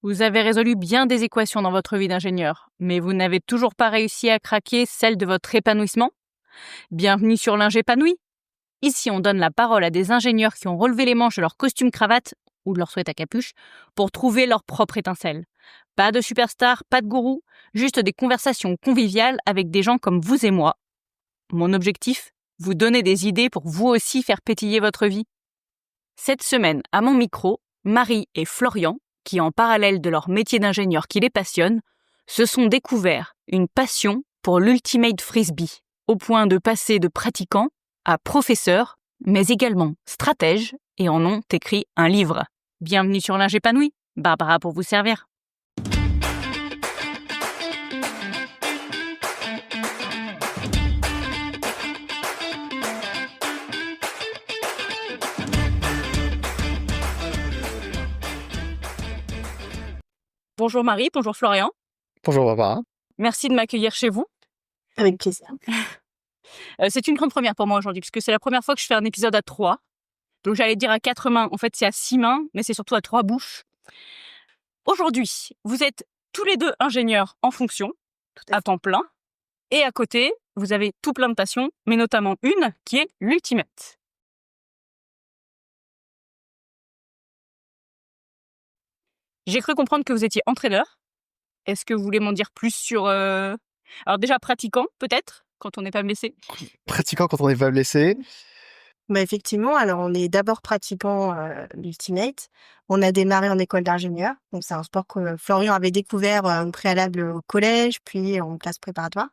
Vous avez résolu bien des équations dans votre vie d'ingénieur, mais vous n'avez toujours pas réussi à craquer celle de votre épanouissement? Bienvenue sur l'Ingépanoui. Ici, on donne la parole à des ingénieurs qui ont relevé les manches de leur costume cravate ou de leur sweat à capuche pour trouver leur propre étincelle. Pas de superstar, pas de gourou, juste des conversations conviviales avec des gens comme vous et moi. Mon objectif, vous donner des idées pour vous aussi faire pétiller votre vie. Cette semaine, à mon micro, Marie et Florian, qui en parallèle de leur métier d'ingénieur qui les passionne, se sont découverts une passion pour l'ultimate frisbee, au point de passer de pratiquants à professeurs, mais également stratèges, et en ont écrit un livre. Bienvenue sur l'Ingépanoui, Barbara pour vous servir. Bonjour Marie, bonjour Florian. Bonjour Barbara. Merci de m'accueillir chez vous. Avec plaisir. C'est une grande première pour moi aujourd'hui, puisque c'est la première fois que je fais un épisode à 3. Donc j'allais dire à 4 mains, en fait c'est à 6 mains, mais c'est surtout à 3 bouches. Aujourd'hui, vous êtes tous les deux ingénieurs en fonction, à temps plein, et à côté, vous avez tout plein de passions, mais notamment une qui est l'ultimate. J'ai cru comprendre que vous étiez entraîneur. Est-ce que vous voulez m'en dire plus sur... Alors déjà, pratiquant, peut-être, quand on n'est pas blessé. Pratiquant quand on n'est pas blessé. Effectivement, alors on est d'abord pratiquant l'ultimate. On a démarré en école d'ingénieur. Donc c'est un sport que Florian avait découvert au préalable au collège, puis en classe préparatoire.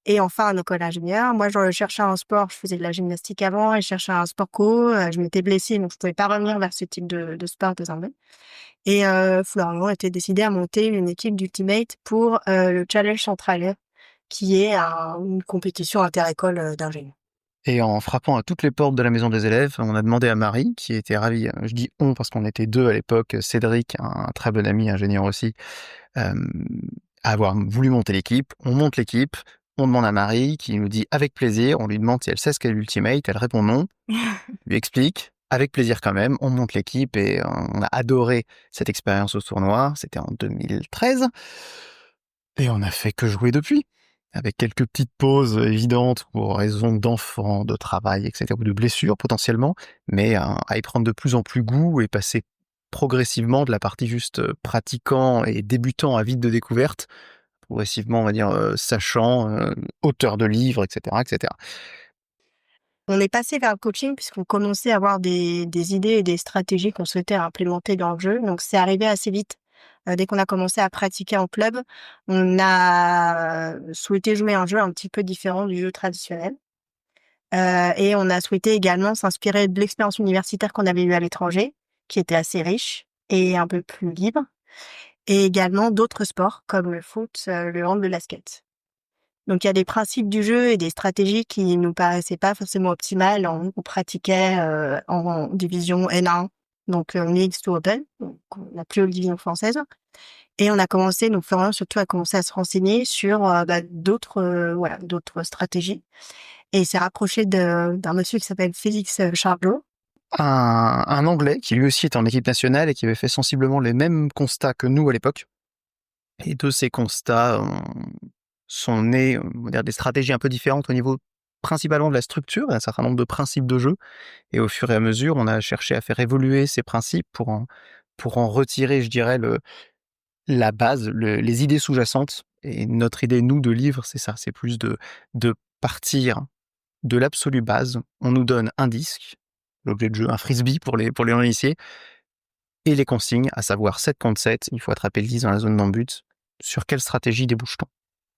Et enfin en école d'ingénieur. Moi, je cherchais un sport, je faisais de la gymnastique avant et je cherchais un sport co. Je m'étais blessée, donc je pouvais pas revenir vers ce type de sport désormais. Et Florian était décidé à monter une équipe d'ultimate pour le Challenge Central, qui est une compétition inter-école d'ingénieur. Et en frappant à toutes les portes de la maison des élèves, on a demandé à Marie, qui était ravie, je dis on parce qu'on était deux à l'époque, Cédric, un très bon ami ingénieur aussi, à avoir voulu monter l'équipe. On monte l'équipe, on demande à Marie, qui nous dit avec plaisir, on lui demande si elle sait ce qu'est l'ultimate, elle répond non, lui explique, avec plaisir quand même, on monte l'équipe et on a adoré cette expérience au tournoi, c'était en 2013, et on a fait que jouer depuis. Avec quelques petites pauses évidentes pour raison d'enfants, de travail, etc., ou de blessures potentiellement, mais à y prendre de plus en plus goût et passer progressivement de la partie juste pratiquant et débutant à vide de découverte, progressivement, on va dire, sachant, auteur de livres, etc., etc. On est passé vers le coaching puisqu'on commençait à avoir des idées et des stratégies qu'on souhaitait implémenter dans le jeu. Donc, c'est arrivé assez vite. Dès qu'on a commencé à pratiquer en club, on a souhaité jouer un jeu un petit peu différent du jeu traditionnel. Et on a souhaité également s'inspirer de l'expérience universitaire qu'on avait eue à l'étranger, qui était assez riche et un peu plus libre, et également d'autres sports comme le foot, le hand, le basket. Donc il y a des principes du jeu et des stratégies qui nous paraissaient pas forcément optimales. On pratiquait en division N1, donc mixed ou open, donc la plus haute division française. Et on a commencé, donc Florian surtout a commencé à se renseigner sur d'autres stratégies. Et il s'est rapproché d'un monsieur qui s'appelle Félix Charlot. Un Anglais qui lui aussi était en équipe nationale et qui avait fait sensiblement les mêmes constats que nous à l'époque. Et de ces constats sont nées, on va dire, des stratégies un peu différentes au niveau principalement de la structure, un certain nombre de principes de jeu. Et au fur et à mesure, on a cherché à faire évoluer ces principes pour en retirer, je dirais, la base, les idées sous-jacentes. Et notre idée, nous, de livre, c'est ça, c'est plus de partir de l'absolue base. On nous donne un disque, l'objet de jeu, un frisbee pour les non-initiés, et les consignes, à savoir 7 contre 7, il faut attraper le 10 dans la zone d'en-but. Sur quelle stratégie débouche-t-on?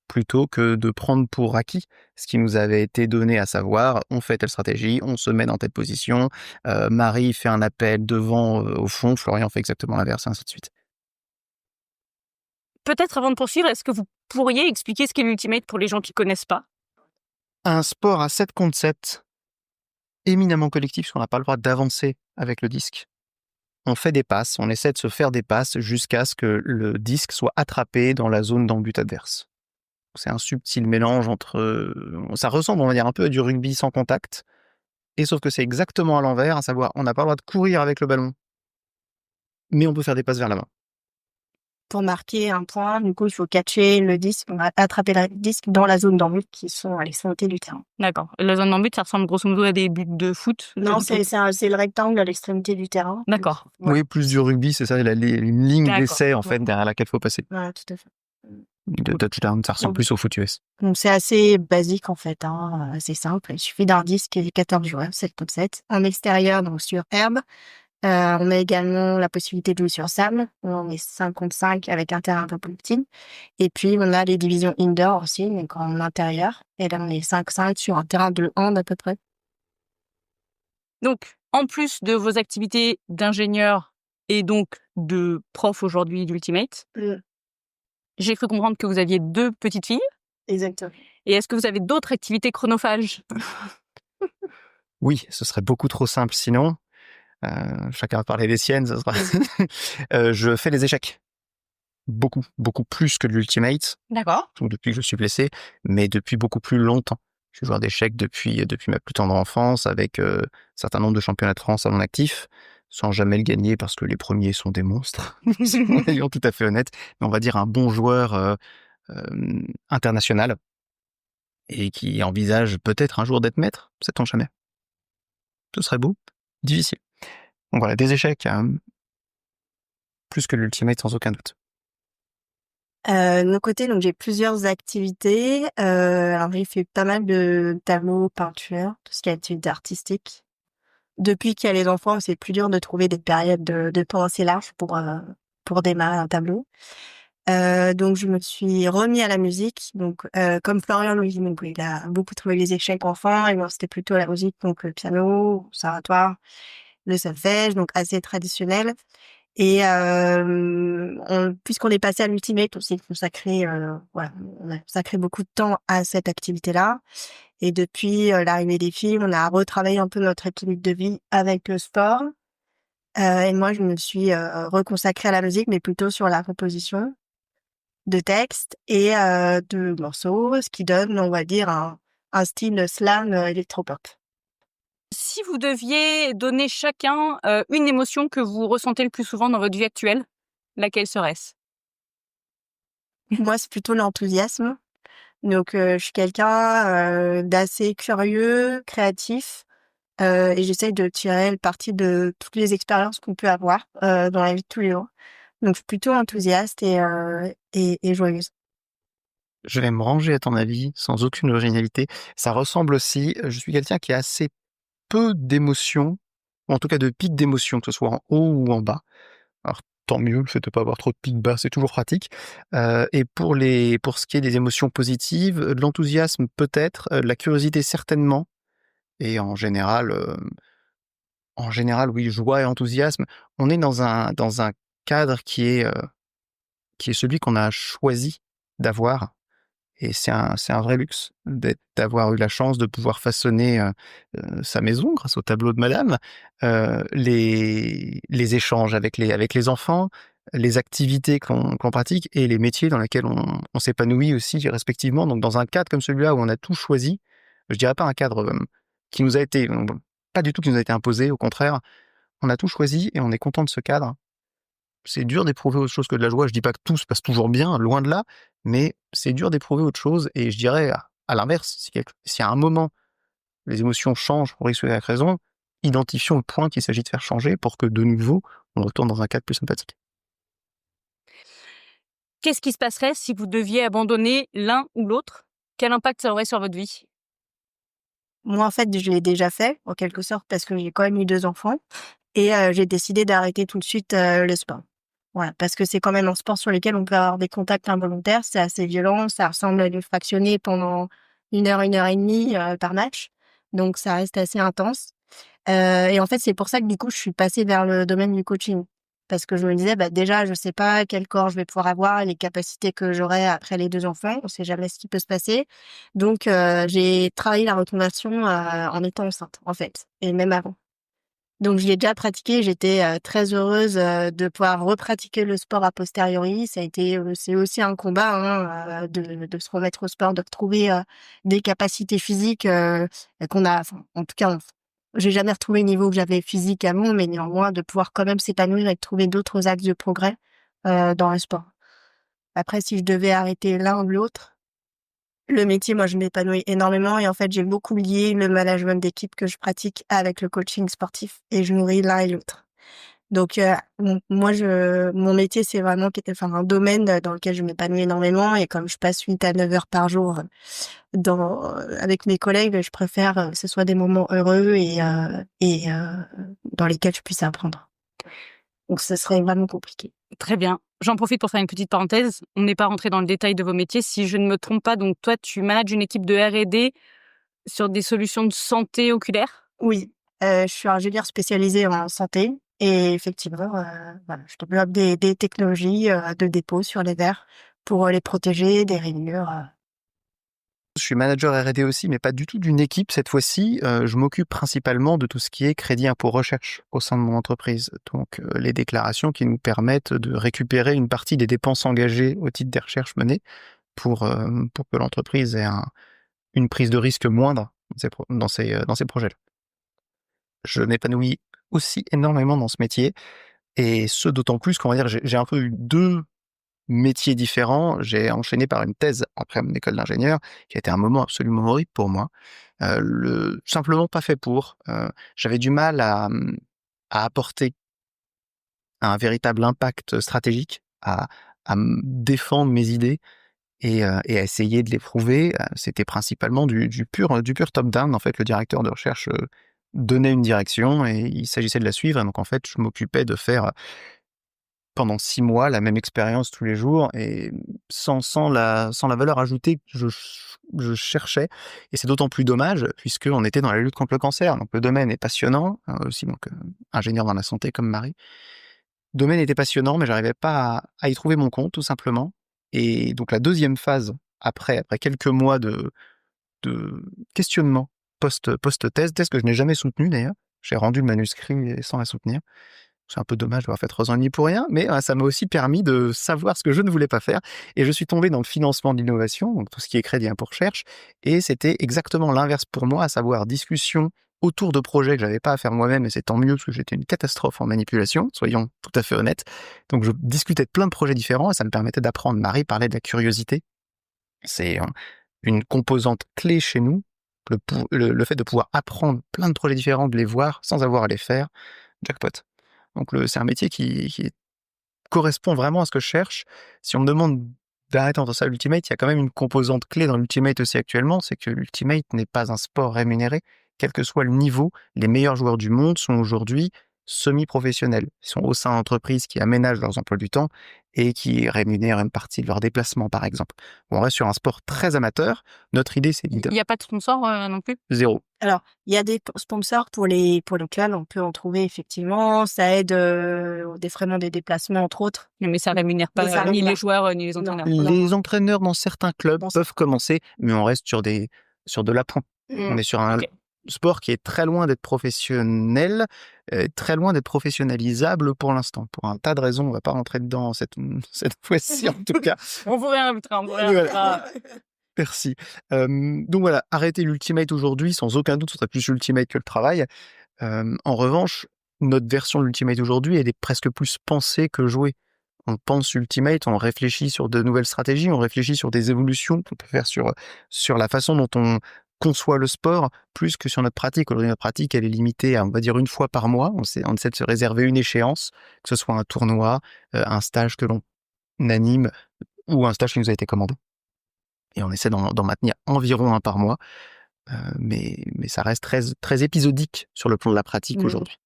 Plutôt que de prendre pour acquis ce qui nous avait été donné, à savoir, on fait telle stratégie, on se met dans telle position, Marie fait un appel devant, au fond, Florian fait exactement l'inverse, et ainsi de suite. Peut-être avant de poursuivre, est-ce que vous pourriez expliquer ce qu'est l'ultimate pour les gens qui ne connaissent pas? Un sport à 7 contre 7, éminemment collectif, parce qu'on n'a pas le droit d'avancer avec le disque. On fait des passes, on essaie de se faire des passes jusqu'à ce que le disque soit attrapé dans la zone d'en-but adverse. C'est un subtil mélange entre... ça ressemble, on va dire, un peu à du rugby sans contact, et sauf que c'est exactement à l'envers, à savoir, on n'a pas le droit de courir avec le ballon, mais on peut faire des passes vers la main. pour marquer un point. Du coup, il faut catcher le disque, attraper le disque dans la zone d'en but qui sont à l'extrémité du terrain. D'accord. La zone d'en but, ça ressemble grosso modo à des buts de foot? Non, c'est le rectangle à l'extrémité du terrain. D'accord. Ouais. Oui, plus du rugby, c'est ça, une ligne D'accord. d'essai, en fait, derrière laquelle il faut passer. Ouais, tout à fait. De touchdown, ça ressemble plus au foot US. Donc, c'est assez basique, en fait, hein, assez simple. Il suffit d'un disque et 14 joueurs, 7 contre 7. En extérieur, donc sur herbe. On a également la possibilité de jouer sur sable. On est 5 contre 5 avec un terrain un peu plus petit. Et puis, on a les divisions indoor aussi, donc en intérieur. Et là, on est 5-5 sur un terrain de hand à peu près. Donc, en plus de vos activités d'ingénieur et donc de prof aujourd'hui d'Ultimate, j'ai cru comprendre que vous aviez 2 petites filles. Exactement. Et est-ce que vous avez d'autres activités chronophages? Oui, ce serait beaucoup trop simple sinon. Chacun va parler des siennes, ça sera... je fais des échecs. Beaucoup plus que de l'Ultimate. D'accord. Depuis que je suis blessé, mais depuis beaucoup plus longtemps. Je suis joueur d'échecs depuis ma plus tendre enfance, avec un certain nombre de championnats de France à mon actif, sans jamais le gagner parce que les premiers sont des monstres, soyons tout à fait honnêtes. Mais on va dire un bon joueur international et qui envisage peut-être un jour d'être maître, sait-on jamais. Ce serait beau, difficile. Donc voilà, des échecs, plus que l'Ultimate sans aucun doute. De mon côté, donc j'ai plusieurs activités. Alors j'ai fait pas mal de tableaux, peintures, tout ce qui est activité artistique. Depuis qu'il y a les enfants, c'est plus dur de trouver des périodes de temps assez larges pour démarrer un tableau. Donc je me suis remis à la musique. Donc comme Florian Louis, donc il a beaucoup trouvé les échecs enfants, et moi c'était plutôt la musique, donc le piano, conservatoire, le solfège, donc assez traditionnel. Et puisqu'on est passé à l'Ultimate, on s'est consacré, voilà, on a consacré beaucoup de temps à cette activité-là. Et depuis l'arrivée des filles, on a retravaillé un peu notre équilibre de vie avec le sport. Et moi, je me suis reconsacrée à la musique, mais plutôt sur la composition de textes et de morceaux, ce qui donne, on va dire, un style slam électropop. Si vous deviez donner chacun une émotion que vous ressentez le plus souvent dans votre vie actuelle, laquelle serait-ce? Moi, c'est plutôt l'enthousiasme. Donc, je suis quelqu'un d'assez curieux, créatif, et j'essaye de tirer le parti de toutes les expériences qu'on peut avoir dans la vie de tous les jours. Donc, je suis plutôt enthousiaste et joyeuse. Je vais me ranger à ton avis, sans aucune originalité. Ça ressemble aussi, je suis quelqu'un qui a assez peu d'émotions, ou en tout cas de pics d'émotions, que ce soit en haut ou en bas. Alors tant mieux, le fait de pas avoir trop de pics bas, c'est toujours pratique. Et pour ce qui est des émotions positives, de l'enthousiasme peut-être, de la curiosité certainement, et en général, oui, joie et enthousiasme. On est dans un cadre qui est celui qu'on a choisi d'avoir. Et c'est un vrai luxe d'avoir eu la chance de pouvoir façonner sa maison grâce au tableau de madame, les échanges avec les enfants, les activités qu'on pratique et les métiers dans lesquels on s'épanouit aussi respectivement. Donc dans un cadre comme celui-là où on a tout choisi, je dirais pas un cadre qui nous a été, pas du tout qui nous a été imposé, au contraire, on a tout choisi et on est content de ce cadre. C'est dur d'éprouver autre chose que de la joie. Je dis pas que tout se passe toujours bien, loin de là, mais c'est dur d'éprouver autre chose. Et je dirais, à l'inverse, si à un moment les émotions changent pour X ou Y raison, identifions le point qu'il s'agit de faire changer pour que de nouveau on retourne dans un cadre plus sympathique. Qu'est-ce qui se passerait si vous deviez abandonner l'un ou l'autre? Quel impact ça aurait sur votre vie? Moi, en fait, je l'ai déjà fait, en quelque sorte, parce que j'ai quand même eu 2 enfants et j'ai décidé d'arrêter tout de suite le sport. Voilà, parce que c'est quand même un sport sur lequel on peut avoir des contacts involontaires, c'est assez violent, ça ressemble à du fractionné pendant 1 heure et demie par match, donc ça reste assez intense. Et en fait, c'est pour ça que du coup, je suis passée vers le domaine du coaching. Parce que je me disais, bah, déjà, je sais pas quel corps je vais pouvoir avoir, les capacités que j'aurai après les 2 enfants. On sait jamais ce qui peut se passer. Donc, j'ai travaillé la reconversion en étant enceinte, en fait, et même avant. Donc, j'y ai déjà pratiqué. J'étais très heureuse de pouvoir repratiquer le sport a posteriori. Ça a été, c'est aussi un combat, hein, de se remettre au sport, de retrouver des capacités physiques qu'on a. Enfin, en tout cas, j'ai jamais retrouvé le niveau que j'avais physiquement, mais néanmoins de pouvoir quand même s'épanouir et de trouver d'autres axes de progrès dans le sport. Après, si je devais arrêter l'un ou l'autre, le métier, moi, je m'épanouis énormément et en fait, j'ai beaucoup lié le management d'équipe que je pratique avec le coaching sportif et je nourris l'un et l'autre. Donc, moi, mon métier, c'est vraiment un domaine dans lequel je m'épanouis énormément et comme je passe 8 à 9 heures par jour avec mes collègues, je préfère que ce soit des moments heureux et dans lesquels je puisse apprendre. Donc, ce serait vraiment compliqué. Très bien. J'en profite pour faire une petite parenthèse. On n'est pas rentré dans le détail de vos métiers. Si je ne me trompe pas, donc toi, tu manages une équipe de R&D sur des solutions de santé oculaire? Oui, je suis ingénieure spécialisée en santé et effectivement, voilà, je développe des technologies de dépôt sur les verres pour les protéger des rayures. Je suis manager R&D aussi, mais pas du tout d'une équipe cette fois-ci. Je m'occupe principalement de tout ce qui est crédit impôt recherche au sein de mon entreprise. Donc, les déclarations qui nous permettent de récupérer une partie des dépenses engagées au titre des recherches menées pour que l'entreprise ait une prise de risque moindre dans ces projets-là. Je m'épanouis aussi énormément dans ce métier, et ce d'autant plus qu'on va dire j'ai un peu eu deux métiers différents. J'ai enchaîné par une thèse après mon école d'ingénieur, qui a été un moment absolument horrible pour moi. Simplement pas fait pour. J'avais du mal à apporter un véritable impact stratégique, à défendre mes idées et à essayer de les prouver. C'était principalement du pur top-down. En fait, le directeur de recherche donnait une direction et il s'agissait de la suivre. Et donc, en fait, je m'occupais de faire pendant 6 mois la même expérience tous les jours et sans la valeur ajoutée que je cherchais. Et c'est d'autant plus dommage puisqu'on était dans la lutte contre le cancer. Donc, le domaine est passionnant, aussi, donc ingénieur dans la santé comme Marie. Le domaine était passionnant, mais j'arrivais pas à y trouver mon compte, tout simplement. Et donc, la deuxième phase, après quelques mois de questionnement post-thèse que je n'ai jamais soutenu d'ailleurs. J'ai rendu le manuscrit sans la soutenir. C'est un peu dommage d'avoir fait 3 ans et demi pour rien, mais ça m'a aussi permis de savoir ce que je ne voulais pas faire. Et je suis tombé dans le financement de l'innovation, donc tout ce qui est crédit impôt recherche, et c'était exactement l'inverse pour moi, à savoir discussion autour de projets que j'avais pas à faire moi-même, et c'est tant mieux parce que j'étais une catastrophe en manipulation, soyons tout à fait honnêtes. Donc je discutais de plein de projets différents et ça me permettait d'apprendre. Marie parlait de la curiosité. C'est une composante clé chez nous, le fait de pouvoir apprendre plein de projets différents, de les voir sans avoir à les faire, jackpot. Donc c'est un métier qui correspond vraiment à ce que je cherche. Si on me demande d'arrêter entre ça et l'Ultimate, il y a quand même une composante clé dans l'Ultimate aussi actuellement, c'est que l'Ultimate n'est pas un sport rémunéré. Quel que soit le niveau, les meilleurs joueurs du monde sont aujourd'hui semi-professionnels. Ils sont au sein d'entreprises qui aménagent leurs emplois du temps et qui rémunèrent une partie de leurs déplacements, par exemple. On reste sur un sport très amateur. Notre idée, c'est Il n'y a pas de sponsor non plus? zéro. Alors, il y a des sponsors pour les clubs, on peut en trouver effectivement. Ça aide au défraiement des déplacements, entre autres. Mais ça rémunère pas Mais ça ni rémunère. les joueurs ni les entraîneurs. Les entraîneurs dans certains clubs Bon, peuvent commencer, mais on reste sur de l'apprenti. On est sur un Ok. sport qui est très loin d'être professionnel, très loin d'être professionnalisable pour l'instant. Pour un tas de raisons, on va pas rentrer dedans cette fois-ci en tout cas. On vous réinvitera. Voilà. Merci. Donc voilà, arrêter l'Ultimate aujourd'hui, sans aucun doute, ce serait plus l'Ultimate que le travail. En revanche, notre version de l'Ultimate aujourd'hui, elle est presque plus pensée que jouée. On pense Ultimate, on réfléchit sur de nouvelles stratégies, on réfléchit sur des évolutions qu'on peut faire sur la façon dont on conçoit le sport, plus que sur notre pratique. Aujourd'hui, notre pratique, elle est limitée à, on va dire, une fois par mois. On essaie de se réserver une échéance, que ce soit un tournoi, un stage que l'on anime, ou un stage qui nous a été commandé. Et on essaie d'en maintenir environ un par mois, mais ça reste très, très épisodique sur le plan de la pratique aujourd'hui.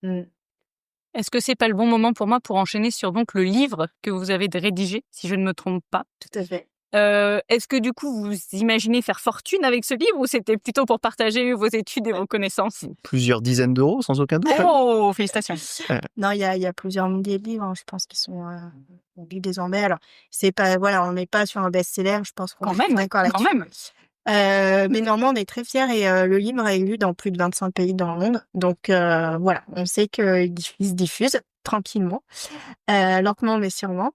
Est-ce que c'est pas le bon moment pour moi pour enchaîner sur donc le livre que vous avez rédigé, si je ne me trompe pas? Tout à fait. Est-ce que du coup vous imaginez faire fortune avec ce livre ou c'était plutôt pour partager vos études et vos connaissances? Plusieurs dizaines d'euros, sans aucun doute. Oh, félicitations. Non, il y a plusieurs milliers de livres, je pense, qui sont lus désormais. Alors, c'est pas, voilà, on n'est pas sur un best-seller, je pense qu'on Quand même, d'accord quand là-dessus. même. Mais néanmoins, on est très fiers et le livre est lu dans plus de 25 pays dans le monde. Donc voilà, on sait qu'il se diffuse tranquillement, lentement mais sûrement.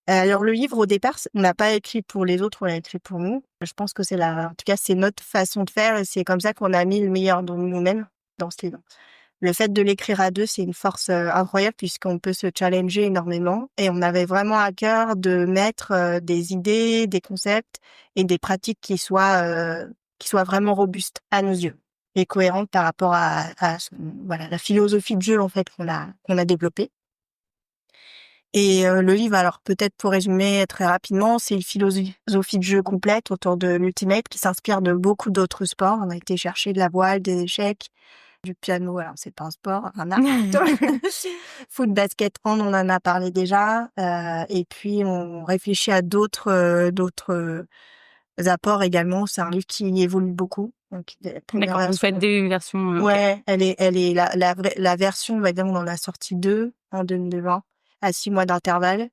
Alors le livre, au départ, on l'a pas écrit pour les autres, on l'a écrit pour nous. Je pense que en tout cas, c'est notre façon de faire et c'est comme ça qu'on a mis le meilleur de nous-mêmes dans ce livre. Le fait de l'écrire à 2, c'est une force, incroyable puisqu'on peut se challenger énormément et on avait vraiment à cœur de mettre, des idées, des concepts et des pratiques qui soient vraiment robustes à nos yeux et cohérentes par rapport à voilà, la philosophie de jeu, en fait, qu'on a développée. Et le livre, alors peut-être pour résumer très rapidement, c'est une philosophie de jeu complète autour de l'Ultimate qui s'inspire de beaucoup d'autres sports. On a été chercher de la voile, des échecs, du piano, alors c'est pas un sport, un art plutôt. Foot, basket, hand, on en a parlé déjà. Et puis on réfléchit à d'autres apports également. C'est un livre qui évolue beaucoup. Donc la première D'accord, vous faites version, des versions. Ok. ouais, elle est la version, on va dire, on en a sorti 2 en 2020 à 6 mois d'intervalle.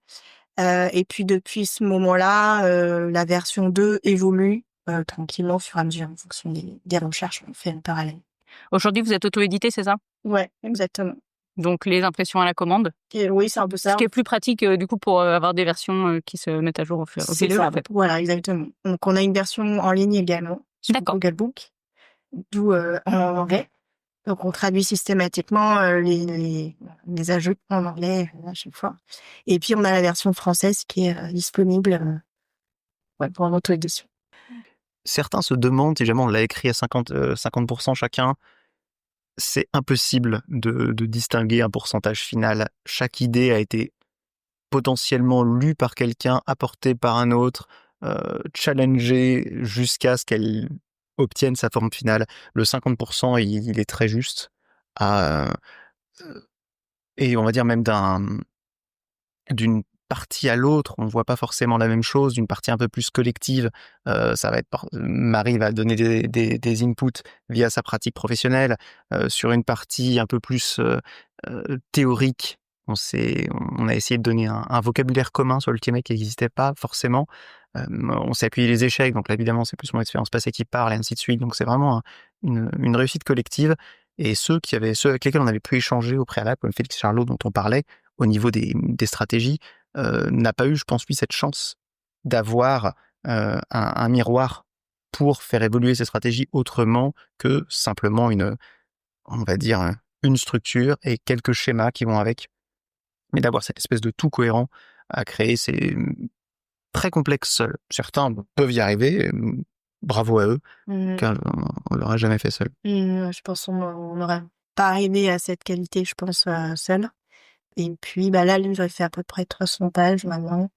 Et puis depuis ce moment-là, la version 2 évolue tranquillement au fur et à mesure en fonction des recherches qu'on fait en parallèle. Aujourd'hui, vous êtes auto-édité, c'est ça? Ouais, exactement. Donc les impressions à la commande. Et oui, c'est un peu Ce ça. qui est plus pratique du coup pour avoir des versions qui se mettent à jour au C'est fil de l'eau, ça. en fait. Voilà, exactement. Donc on a une version en ligne également sur D'accord. Google Book, d'où en anglais. Donc on traduit systématiquement les ajouts en anglais à chaque fois. Et puis on a la version française qui est disponible pour l'auto-édition. Certains se demandent si jamais on l'a écrit à 50% chacun, c'est impossible de distinguer un pourcentage final. Chaque idée a été potentiellement lue par quelqu'un, apportée par un autre, challengée jusqu'à ce qu'elle obtienne sa forme finale. Le 50%, il est très juste. Et on va dire même d'une partie à l'autre, on voit pas forcément la même chose. D'une partie un peu plus collective, ça va être Marie va donner des inputs via sa pratique professionnelle. Sur une partie un peu plus théorique, on a essayé de donner un vocabulaire commun sur l'Ultimate qui n'existait pas forcément. On s'est appuyé les échecs, donc là évidemment c'est plus mon expérience passée qui parle et ainsi de suite. Donc c'est vraiment une réussite collective. Et ceux avec lesquels on avait pu échanger au préalable, comme Félix Charlot dont on parlait, au niveau des stratégies, n'a pas eu, je pense, lui, cette chance d'avoir un miroir pour faire évoluer ses stratégies autrement que simplement on va dire, une structure et quelques schémas qui vont avec. Mais d'avoir cette espèce de tout cohérent à créer, c'est très complexe seul. Certains peuvent y arriver, bravo à eux, car on l'aura jamais fait seul. Je pense on n'aurait pas arrivé à cette qualité, je pense, seul. Et puis, bah là, le livre, il fait à peu près 300 pages maintenant.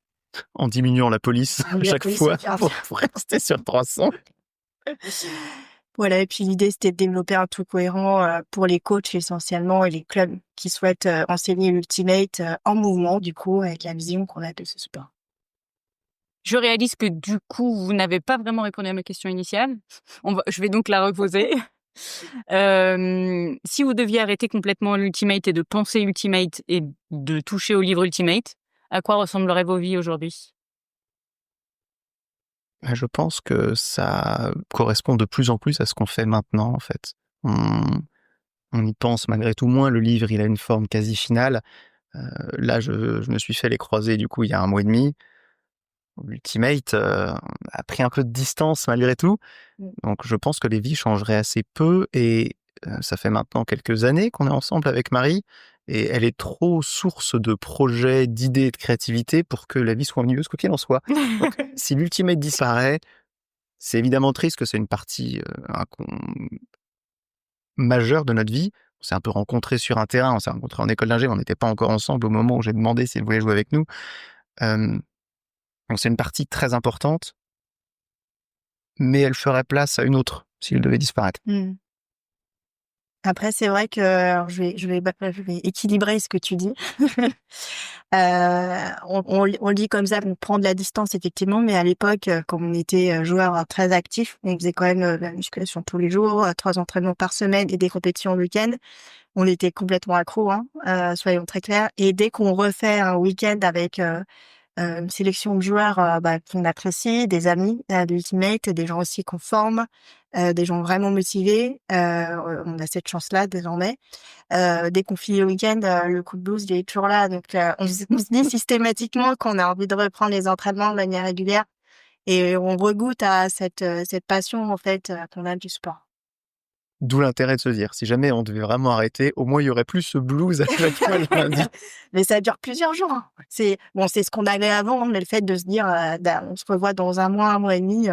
En diminuant la police à chaque fois c'est pour rester sur 300. Voilà, et puis l'idée, c'était de développer un tout cohérent pour les coachs essentiellement et les clubs qui souhaitent enseigner l'Ultimate en mouvement, du coup, avec la vision qu'on a de ce sport. Je réalise que du coup, vous n'avez pas vraiment répondu à ma question initiale. Je vais donc la reposer. Si vous deviez arrêter complètement l'Ultimate et de penser Ultimate et de toucher au livre Ultimate, à quoi ressembleraient vos vies aujourd'hui? Je pense que ça correspond de plus en plus à ce qu'on fait maintenant, en fait. On y pense malgré tout moins. Le livre, il a une forme quasi finale. Là, je me suis fait les croisés, du coup, il y a 1 mois et demi. Ultimate a pris un peu de distance malgré tout. Donc, je pense que les vies changeraient assez peu. Et ça fait maintenant quelques années qu'on est ensemble avec Marie. Et elle est trop source de projets, d'idées et de créativité pour que la vie soit ennuyeuse, quoi qu'il en soit. Donc, si l'Ultimate disparaît, c'est évidemment triste que c'est une partie majeure de notre vie. On s'est un peu rencontrés sur un terrain, on s'est rencontrés en école d'ingé, mais on n'était pas encore ensemble au moment où j'ai demandé s'il voulait jouer avec nous. Donc c'est une partie très importante, mais elle ferait place à une autre s'il devait disparaître. Après, c'est vrai que alors je vais équilibrer ce que tu dis. On le dit comme ça, on prend de la distance effectivement, mais à l'époque, quand on était joueur très actif, on faisait quand même la musculation tous les jours, 3 entraînements par semaine et des compétitions le week-end. On était complètement accro, hein, soyons très clairs. Et dès qu'on refait un week-end avec une sélection de joueurs qu'on apprécie, des amis d'Ultimate, des gens aussi qu'on forme, des gens vraiment motivés. On a cette chance-là désormais. Dès qu'on finit le week-end, le coup de blues il est toujours là. Donc on se dit systématiquement qu'on a envie de reprendre les entraînements de manière régulière et on regoute à cette passion en fait qu'on a du sport. D'où l'intérêt de se dire, si jamais on devait vraiment arrêter, au moins il y aurait plus ce blues à chaque fois le lundi. Mais ça dure plusieurs jours, hein. C'est ce qu'on avait avant, mais le fait de se dire, on se revoit dans un mois et demi,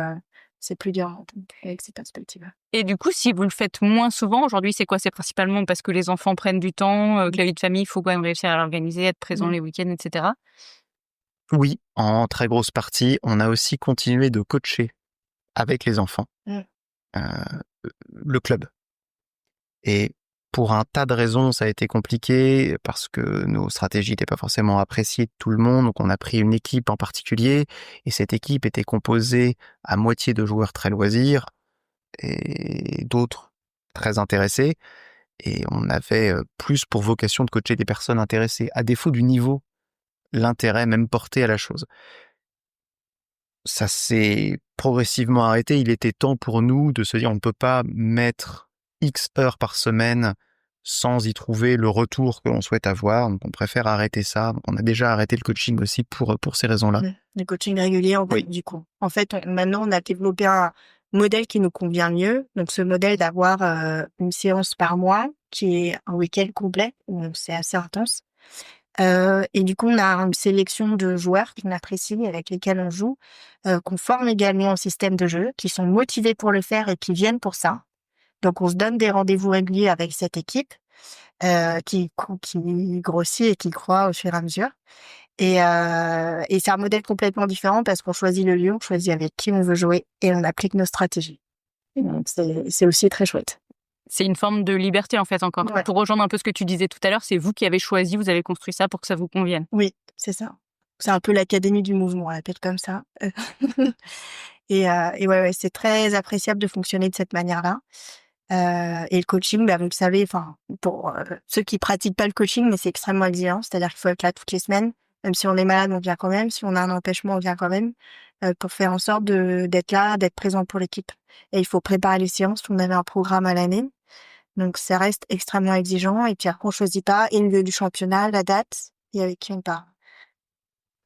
c'est plus dur, hein, donc avec ces perspectives-là. Et du coup, si vous le faites moins souvent, aujourd'hui, c'est quoi? C'est principalement parce que les enfants prennent du temps, que la vie de famille, il faut quand même réussir à l'organiser, être présent les week-ends, etc. Oui, en très grosse partie, on a aussi continué de coacher avec les enfants le club. Et pour un tas de raisons, ça a été compliqué parce que nos stratégies n'étaient pas forcément appréciées de tout le monde. Donc on a pris une équipe en particulier et cette équipe était composée à moitié de joueurs très loisirs et d'autres très intéressés. Et on avait plus pour vocation de coacher des personnes intéressées, à défaut du niveau, l'intérêt même porté à la chose. Ça s'est progressivement arrêté. Il était temps pour nous de se dire on ne peut pas mettre X heures par semaine sans y trouver le retour que l'on souhaite avoir. Donc on préfère arrêter ça. Donc, on a déjà arrêté le coaching aussi pour ces raisons-là. Le coaching régulier, du coup. En fait, maintenant, on a développé un modèle qui nous convient mieux. Donc, ce modèle d'avoir une séance par mois qui est un week-end complet. Donc, c'est assez intense. Et du coup, on a une sélection de joueurs qu'on apprécie, avec lesquels on joue, qu'on forme également au système de jeu, qui sont motivés pour le faire et qui viennent pour ça. Donc, on se donne des rendez-vous réguliers avec cette équipe qui grossit et qui croît au fur et à mesure. Et c'est un modèle complètement différent parce qu'on choisit le lieu, on choisit avec qui on veut jouer et on applique nos stratégies. Donc, c'est aussi très chouette. C'est une forme de liberté, en fait, encore. Ouais. Pour rejoindre un peu ce que tu disais tout à l'heure, c'est vous qui avez choisi, vous avez construit ça pour que ça vous convienne. Oui, c'est ça. C'est un peu l'académie du mouvement, on l'appelle comme ça. Et ouais, c'est très appréciable de fonctionner de cette manière-là. Et le coaching, vous le savez, enfin, pour ceux qui pratiquent pas le coaching, mais c'est extrêmement exigeant. C'est-à-dire qu'il faut être là toutes les semaines. Même si on est malade, on vient quand même. Si on a un empêchement, on vient quand même. Pour faire en sorte d'être là, d'être présent pour l'équipe. Et il faut préparer les séances. On avait un programme à l'année. Donc, ça reste extrêmement exigeant. Et puis après, on choisit pas et le lieu du championnat, la date et avec qui on part.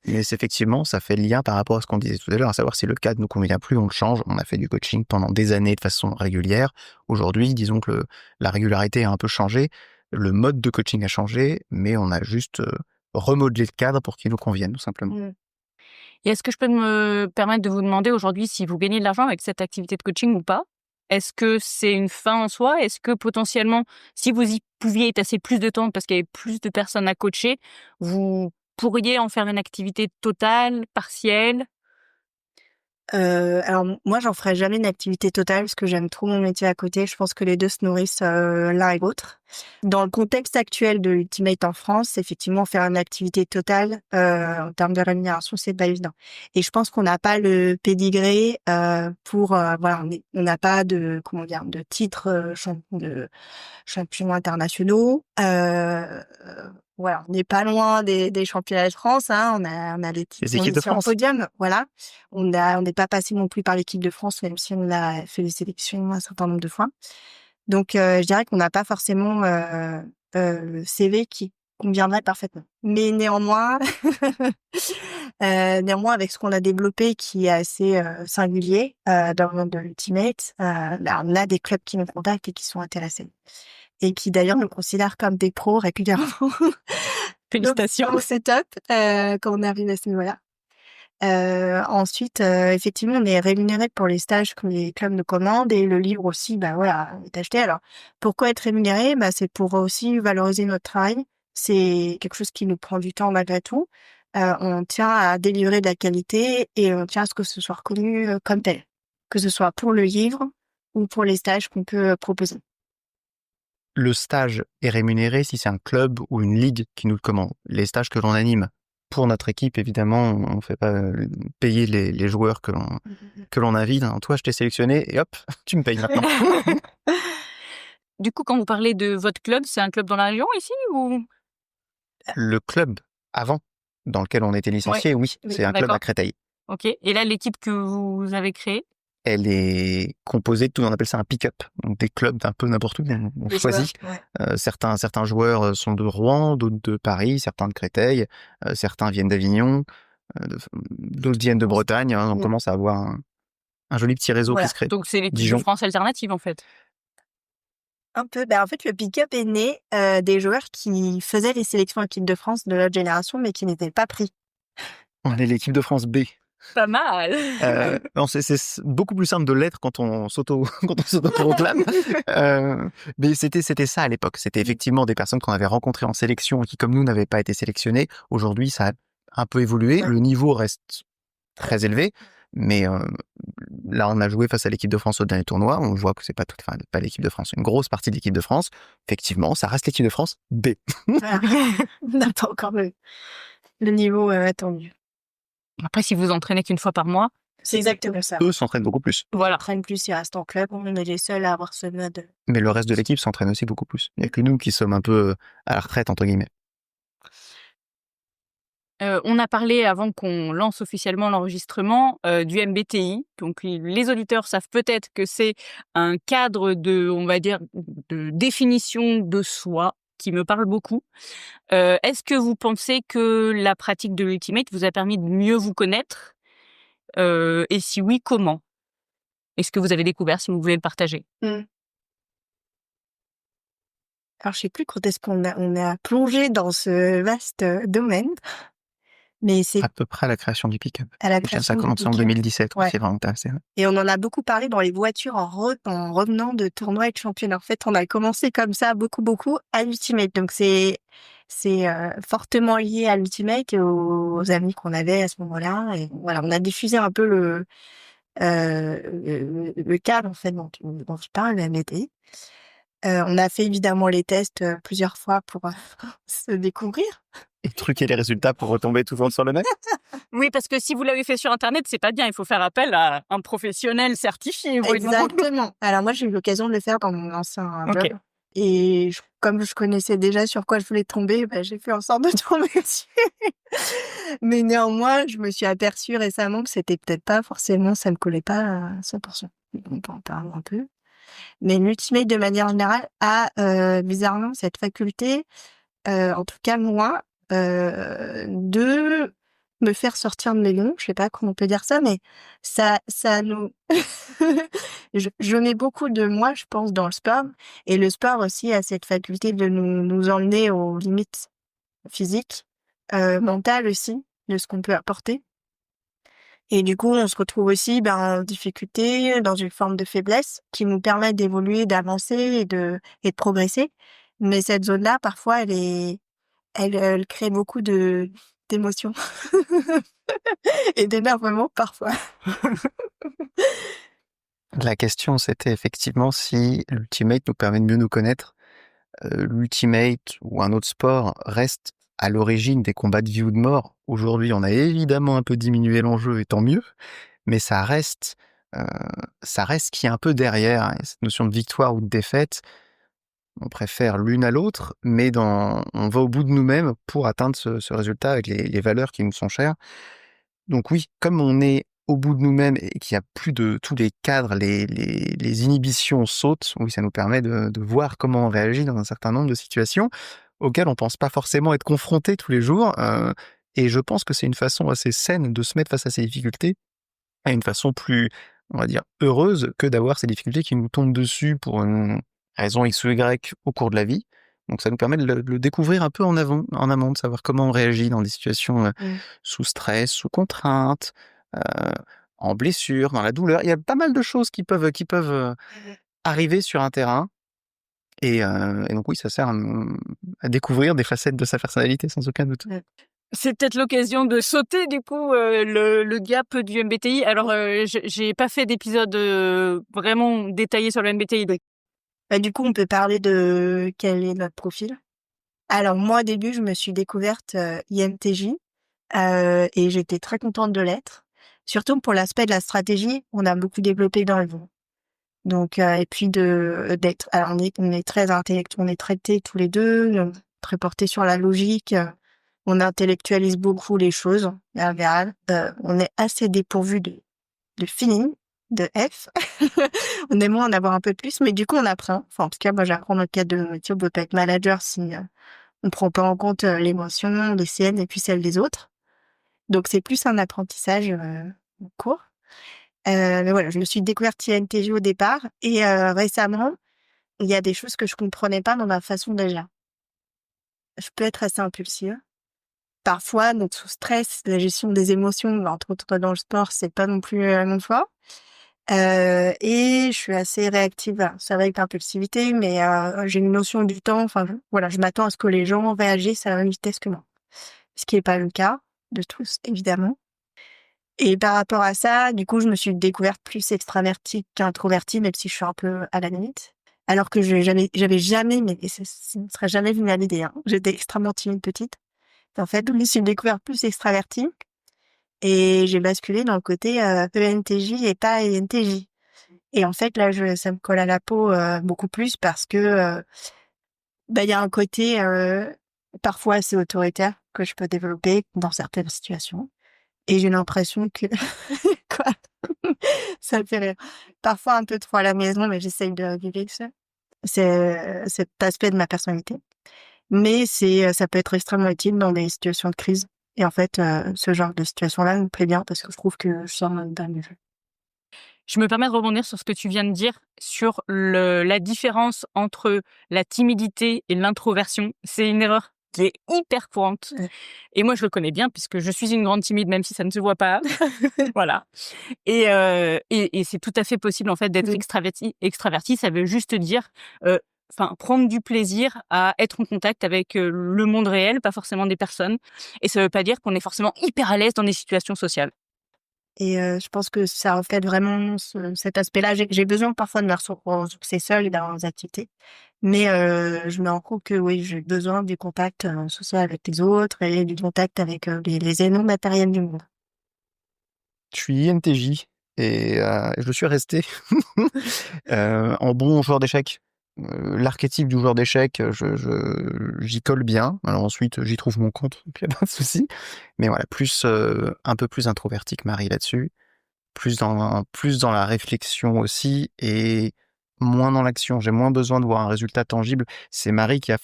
Mais effectivement, ça fait lien par rapport à ce qu'on disait tout à l'heure, à savoir si le cadre ne nous convient plus, on le change. On a fait du coaching pendant des années de façon régulière. Aujourd'hui, disons que la régularité a un peu changé, le mode de coaching a changé, mais on a juste remodelé le cadre pour qu'il nous convienne, tout simplement. Et est-ce que je peux me permettre de vous demander aujourd'hui si vous gagnez de l'argent avec cette activité de coaching ou pas? Est-ce que c'est une fin en soi? Est-ce que potentiellement, si vous y pouviez y passer plus de temps parce qu'il y avait plus de personnes à coacher, vous pourriez en faire une activité totale, partielle? Alors moi, j'en ferai jamais une activité totale parce que j'aime trop mon métier à côté. Je pense que les deux se nourrissent l'un et l'autre. Dans le contexte actuel de Ultimate en France, effectivement, faire une activité totale en termes de rémunération, c'est pas évident. Et je pense qu'on n'a pas le pédigré pour voilà, on n'a pas de de titres de champions internationaux. Voilà, on n'est pas loin des championnats de France, hein. On a les titres, Les équipes de sur le France. podium, voilà. On n'est pas passé non plus par l'équipe de France, même si on a fait les sélections un certain nombre de fois. Donc, je dirais qu'on n'a pas forcément le CV qui conviendrait parfaitement. Mais néanmoins, avec ce qu'on a développé qui est assez singulier dans le monde de l'Ultimate, on a des clubs qui nous contactent et qui sont intéressés. Et qui d'ailleurs nous considèrent comme des pros régulièrement. Félicitations. Donc, c'est top quand on arrive à ce niveau-là. Ensuite, effectivement, on est rémunéré pour les stages que les clubs nous commandent et le livre aussi, est acheté. Alors, pourquoi être rémunéré? C'est pour aussi valoriser notre travail. C'est quelque chose qui nous prend du temps malgré tout. On tient à délivrer de la qualité et on tient à ce que ce soit reconnu comme tel, que ce soit pour le livre ou pour les stages qu'on peut proposer. Le stage est rémunéré si c'est un club ou une ligue qui nous le commande. Les stages que l'on anime pour notre équipe, évidemment, on ne fait pas payer les joueurs que l'on invite. Toi, je t'ai sélectionné et hop, tu me payes maintenant. Du coup, quand vous parlez de votre club, c'est un club dans la région ici ou? Le club avant, dans lequel on était licencié, oui, c'est un club à Créteil. Ok. Et là, l'équipe que vous avez créée? Elle est composée de tout, on appelle ça un pick-up, donc des clubs d'un peu n'importe où, on choisit. Certains joueurs sont de Rouen, d'autres de Paris, certains de Créteil, certains viennent d'Avignon, d'autres viennent de Bretagne, hein, on commence à avoir un joli petit réseau qui se crée. Donc c'est l'équipe Dijon. de France alternative en fait. Un peu. En fait, le pick-up est né des joueurs qui faisaient les sélections équipe de France de notre génération, mais qui n'étaient pas pris. On est l'équipe de France B. Pas mal. Non, c'est beaucoup plus simple de l'être quand on s'auto-proclame. Mais c'était ça à l'époque. C'était effectivement des personnes qu'on avait rencontrées en sélection et qui, comme nous, n'avaient pas été sélectionnées. Aujourd'hui, ça a un peu évolué. Ouais. Le niveau reste très élevé. Mais là, on a joué face à l'équipe de France au dernier tournoi. On voit que c'est pas l'équipe de France, une grosse partie de l'équipe de France. Effectivement, ça reste l'équipe de France B. Voilà. On n'a pas encore le niveau attendu. Après, si vous entraînez qu'une fois par mois, C'est exactement ça. Eux s'entraînent beaucoup plus. voilà. Entraîne plus, ils restent en club. On est les seuls à avoir ce mode. Mais le reste de l'équipe s'entraîne aussi beaucoup plus. Il n'y a que nous qui sommes un peu à la retraite, entre guillemets. On a parlé, avant qu'on lance officiellement l'enregistrement, du MBTI. Donc les auditeurs savent peut-être que c'est un cadre de, on va dire, de définition de soi qui me parle beaucoup. Est-ce que vous pensez que la pratique de l'Ultimate vous a permis de mieux vous connaître? Et si oui, comment? Est-ce que vous avez découvert, si vous voulez le partager? Alors, je sais plus quand est-ce qu'on a plongé dans ce vaste domaine, mais c'est À peu près à la création du pick-up. à la Ça a création du commencé en pick-up. 2017, Ouais. c'est vraiment intéressant. Et on en a beaucoup parlé dans les voitures en revenant de tournois et de championnats. En fait, on a commencé comme ça, beaucoup, à l'Ultimate. Donc, c'est fortement lié à l'Ultimate et aux amis qu'on avait à ce moment-là. Et voilà, on a diffusé un peu le cadre, en fait, dont tu parles, le MBTI. On a fait évidemment les tests plusieurs fois pour se découvrir. Et truquer les résultats pour retomber toujours sur le même. Oui, parce que si vous l'avez fait sur Internet, c'est pas bien. Il faut faire appel à un professionnel certifié. voyons. Exactement. Alors moi, j'ai eu l'occasion de le faire dans mon ancien Ok. job. Et comme je connaissais déjà sur quoi je voulais tomber, j'ai fait en sorte de tomber dessus. Mais néanmoins, je me suis aperçue récemment que c'était peut-être pas forcément, ça me collait pas à 100%. On peut en parler un peu. Mais l'Ultimate, de manière générale, a bizarrement cette faculté, en tout cas moi, de me faire sortir de mes gonds. Je sais pas comment on peut dire ça, mais ça nous... je mets beaucoup de moi, je pense, dans le sport. Et le sport aussi a cette faculté de nous emmener aux limites physiques, mentales aussi, de ce qu'on peut apporter. Et du coup, on se retrouve aussi en difficulté, dans une forme de faiblesse qui nous permet d'évoluer, d'avancer et de progresser. Mais cette zone-là, parfois, elle crée beaucoup d'émotions et d'énervement parfois. La question, c'était effectivement si l'Ultimate nous permet de mieux nous connaître. L'Ultimate ou un autre sport reste à l'origine des combats de vie ou de mort. Aujourd'hui, on a évidemment un peu diminué l'enjeu, et tant mieux, mais ça reste ce qui est un peu derrière, et cette notion de victoire ou de défaite. On préfère l'une à l'autre, mais on va au bout de nous-mêmes pour atteindre ce résultat avec les valeurs qui nous sont chères. Donc oui, comme on est au bout de nous-mêmes et qu'il n'y a plus de tous les cadres, les inhibitions sautent, oui, ça nous permet de voir comment on réagit dans un certain nombre de situations auxquelles on pense pas forcément être confronté tous les jours. Et je pense que c'est une façon assez saine de se mettre face à ces difficultés, à une façon plus, on va dire, heureuse que d'avoir ces difficultés qui nous tombent dessus pour une raison X ou Y au cours de la vie. Donc ça nous permet de le découvrir un peu en amont, de savoir comment on réagit dans des situations sous stress, sous contrainte, en blessure, dans la douleur. Il y a pas mal de choses qui peuvent arriver sur un terrain. Et donc oui, ça sert à découvrir des facettes de sa personnalité, sans aucun doute. C'est peut-être l'occasion de sauter du coup le gap du MBTI. Alors j'ai pas fait d'épisode vraiment détaillé sur le MBTI. Donc... du coup, on peut parler de quel est notre profil. Alors moi, au début, je me suis découverte INTJ et j'étais très contente de l'être. Surtout pour l'aspect de la stratégie, on a beaucoup développé dans le vent. Donc et puis d'être. Alors on est très intellectuel, on est traités tous les deux, très portés sur la logique. On intellectualise beaucoup les choses. On est assez dépourvu de feeling, de F. On aimerait en avoir un peu plus, mais du coup on apprend. Enfin, en tout cas, moi j'apprends dans le cadre de mon métier. On peut pas être manager si on prend pas en compte l'émotion, les siennes et puis celles des autres. Donc c'est plus un apprentissage court. Mais voilà, je me suis découverte INTJ au départ et récemment, il y a des choses que je comprenais pas dans ma façon d'agir. Je peux être assez impulsive. Parfois, donc sous stress, la gestion des émotions, entre autres dans le sport, c'est pas non plus mon fort. Et je suis assez réactive. Alors, ça va avec l'impulsivité, mais j'ai une notion du temps. Enfin, voilà, je m'attends à ce que les gens réagissent à la même vitesse que moi. Ce qui n'est pas le cas de tous, évidemment. Et par rapport à ça, du coup, je me suis découverte plus extravertie qu'introvertie, même si je suis un peu à la limite. Alors que j'avais jamais, mais ça ne serait jamais venu à l'idée, hein. J'étais extrêmement timide petite. En fait, je me suis découverte plus extravertie et j'ai basculé dans le côté ENTJ et pas ENTJ. Et en fait, là, ça me colle à la peau beaucoup plus parce que il y a un côté parfois assez autoritaire que je peux développer dans certaines situations. Et j'ai l'impression que quoi, ça me fait rire. Parfois un peu trop à la maison, mais j'essaye de vivre avec ça. C'est cet aspect de ma personnalité. Mais ça peut être extrêmement utile dans des situations de crise. Et en fait, ce genre de situation-là me plaît bien parce que je trouve que je sors d'un jeu. Je me permets de rebondir sur ce que tu viens de dire sur la différence entre la timidité et l'introversion. C'est une erreur qui est hyper courante. Ouais. Et moi, je le connais bien puisque je suis une grande timide, même si ça ne se voit pas. Voilà. Et c'est tout à fait possible, en fait, d'être extraverti. Ça veut juste dire, prendre du plaisir à être en contact avec le monde réel, pas forcément des personnes. Et ça veut pas dire qu'on est forcément hyper à l'aise dans des situations sociales. Et je pense que ça reflète vraiment cet aspect-là. J'ai besoin parfois de me ressourcer seule et dans les activités. Mais je me rends compte que oui, j'ai besoin du contact social avec les autres et du contact avec les éléments matériels du monde. Je suis INTJ et je suis resté en bon joueur d'échecs. L'archétype du joueur d'échecs, j'y colle bien. Alors ensuite, j'y trouve mon compte, donc il n'y a pas de souci. Mais voilà, un peu plus introverti que Marie là-dessus. Plus dans la réflexion aussi et moins dans l'action. J'ai moins besoin de voir un résultat tangible. C'est Marie qui a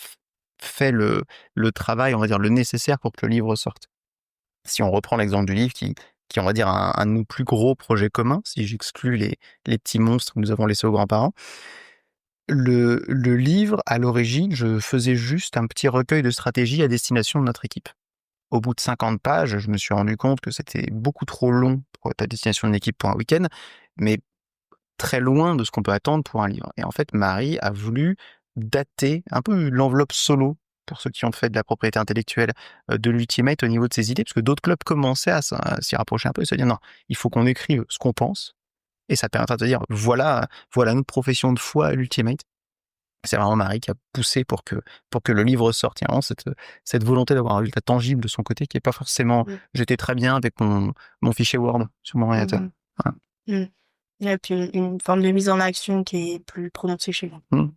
fait le travail, on va dire, le nécessaire pour que le livre sorte. Si on reprend l'exemple du livre qui on va dire, un de nos plus gros projets communs, si j'exclus les petits monstres que nous avons laissés aux grands-parents. Le livre, à l'origine, je faisais juste un petit recueil de stratégies à destination de notre équipe. Au bout de 50 pages, je me suis rendu compte que c'était beaucoup trop long pour être à destination d'une équipe pour un week-end, mais très loin de ce qu'on peut attendre pour un livre. Et en fait, Marie a voulu dater un peu l'enveloppe solo, pour ceux qui ont fait de la propriété intellectuelle, de l'Ultimate au niveau de ses idées, parce que d'autres clubs commençaient à s'y rapprocher un peu et se dire non, il faut qu'on écrive ce qu'on pense, et ça permettra de se dire voilà notre profession de foi à l'Ultimate. C'est vraiment Marie qui a poussé pour que le livre sorte. Il y a vraiment cette volonté d'avoir un résultat tangible de son côté qui est pas forcément j'étais très bien avec mon fichier Word sur mon ordinateur. Voilà. Il y a puis une forme de mise en action qui est plus prononcée chez vous.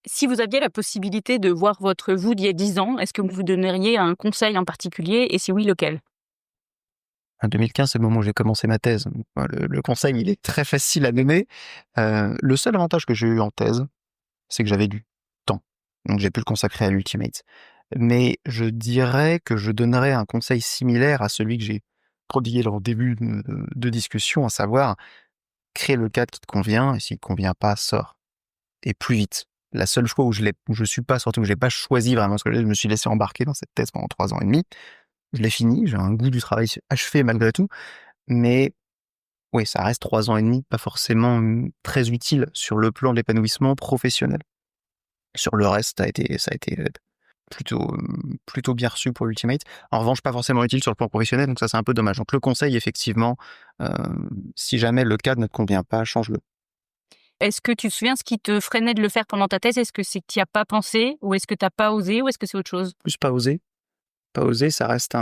Si vous aviez la possibilité de voir votre vous d'il y a 10 ans, est-ce que vous vous donneriez un conseil en particulier et si oui, lequel? En 2015, c'est le moment où j'ai commencé ma thèse. Le conseil, il est très facile à donner. Le seul avantage que j'ai eu en thèse, c'est que j'avais du temps. Donc j'ai pu le consacrer à l'Ultimate. Mais je dirais que je donnerais un conseil similaire à celui que j'ai prodigué lors du début de discussion, à savoir, crée le cadre qui te convient, et s'il ne te convient pas, sors. Et plus vite. La seule fois où je suis pas sorti, où j'ai pas choisi vraiment ce que je me suis laissé embarquer dans cette thèse pendant 3 ans et demi. Je l'ai fini, j'ai un goût du travail achevé malgré tout, mais oui, ça reste 3 ans et demi, pas forcément très utile sur le plan de l'épanouissement professionnel. Sur le reste, ça a été plutôt bien reçu pour l'Ultimate. En revanche, pas forcément utile sur le plan professionnel, donc ça c'est un peu dommage. Donc le conseil, effectivement, si jamais le cadre ne te convient pas, change-le. Est-ce que tu te souviens ce qui te freinait de le faire pendant ta thèse? Est-ce que c'est que tu n'y as pas pensé ou est-ce que tu n'as pas osé ou est-ce que c'est autre chose? Plus pas oser. Pas oser, ça reste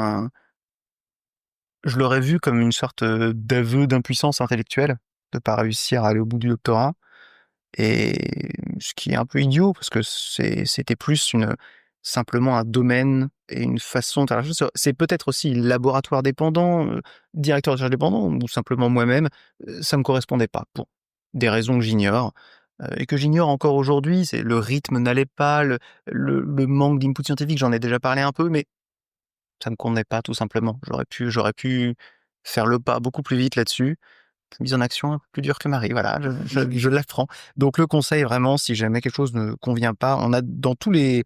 je l'aurais vu comme une sorte d'aveu d'impuissance intellectuelle, de pas réussir à aller au bout du doctorat. Et ce qui est un peu idiot, parce que c'était plus simplement un domaine et une façon de faire la chose. C'est peut-être aussi laboratoire dépendant, directeur de recherche dépendant, ou simplement moi-même, ça me correspondait pas, pour des raisons que j'ignore, et que j'ignore encore aujourd'hui. C'est le rythme n'allait pas, le manque d'input scientifique, j'en ai déjà parlé un peu, mais ça me convenait pas tout simplement. J'aurais pu faire le pas beaucoup plus vite là-dessus. mise en action un peu plus dure que Marie, voilà, je l'apprends. Donc le conseil vraiment, si jamais quelque chose ne convient pas, on a dans tous les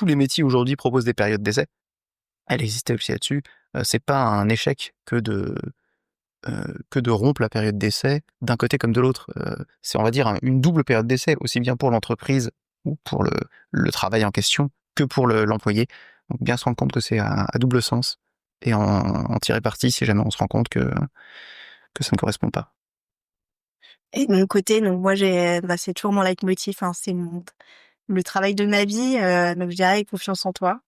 métiers aujourd'hui proposent des périodes d'essai. Elle existait aussi là-dessus. C'est pas un échec que de rompre la période d'essai d'un côté comme de l'autre. C'est, on va dire, une double période d'essai, aussi bien pour l'entreprise ou pour le travail en question que pour l'employé. Donc bien se rendre compte que c'est à double sens et en tirer parti si jamais on se rend compte que ça ne correspond pas. Et de mon côté, donc moi c'est toujours mon leitmotiv, hein, c'est le travail de ma vie, donc je dirais confiance en toi.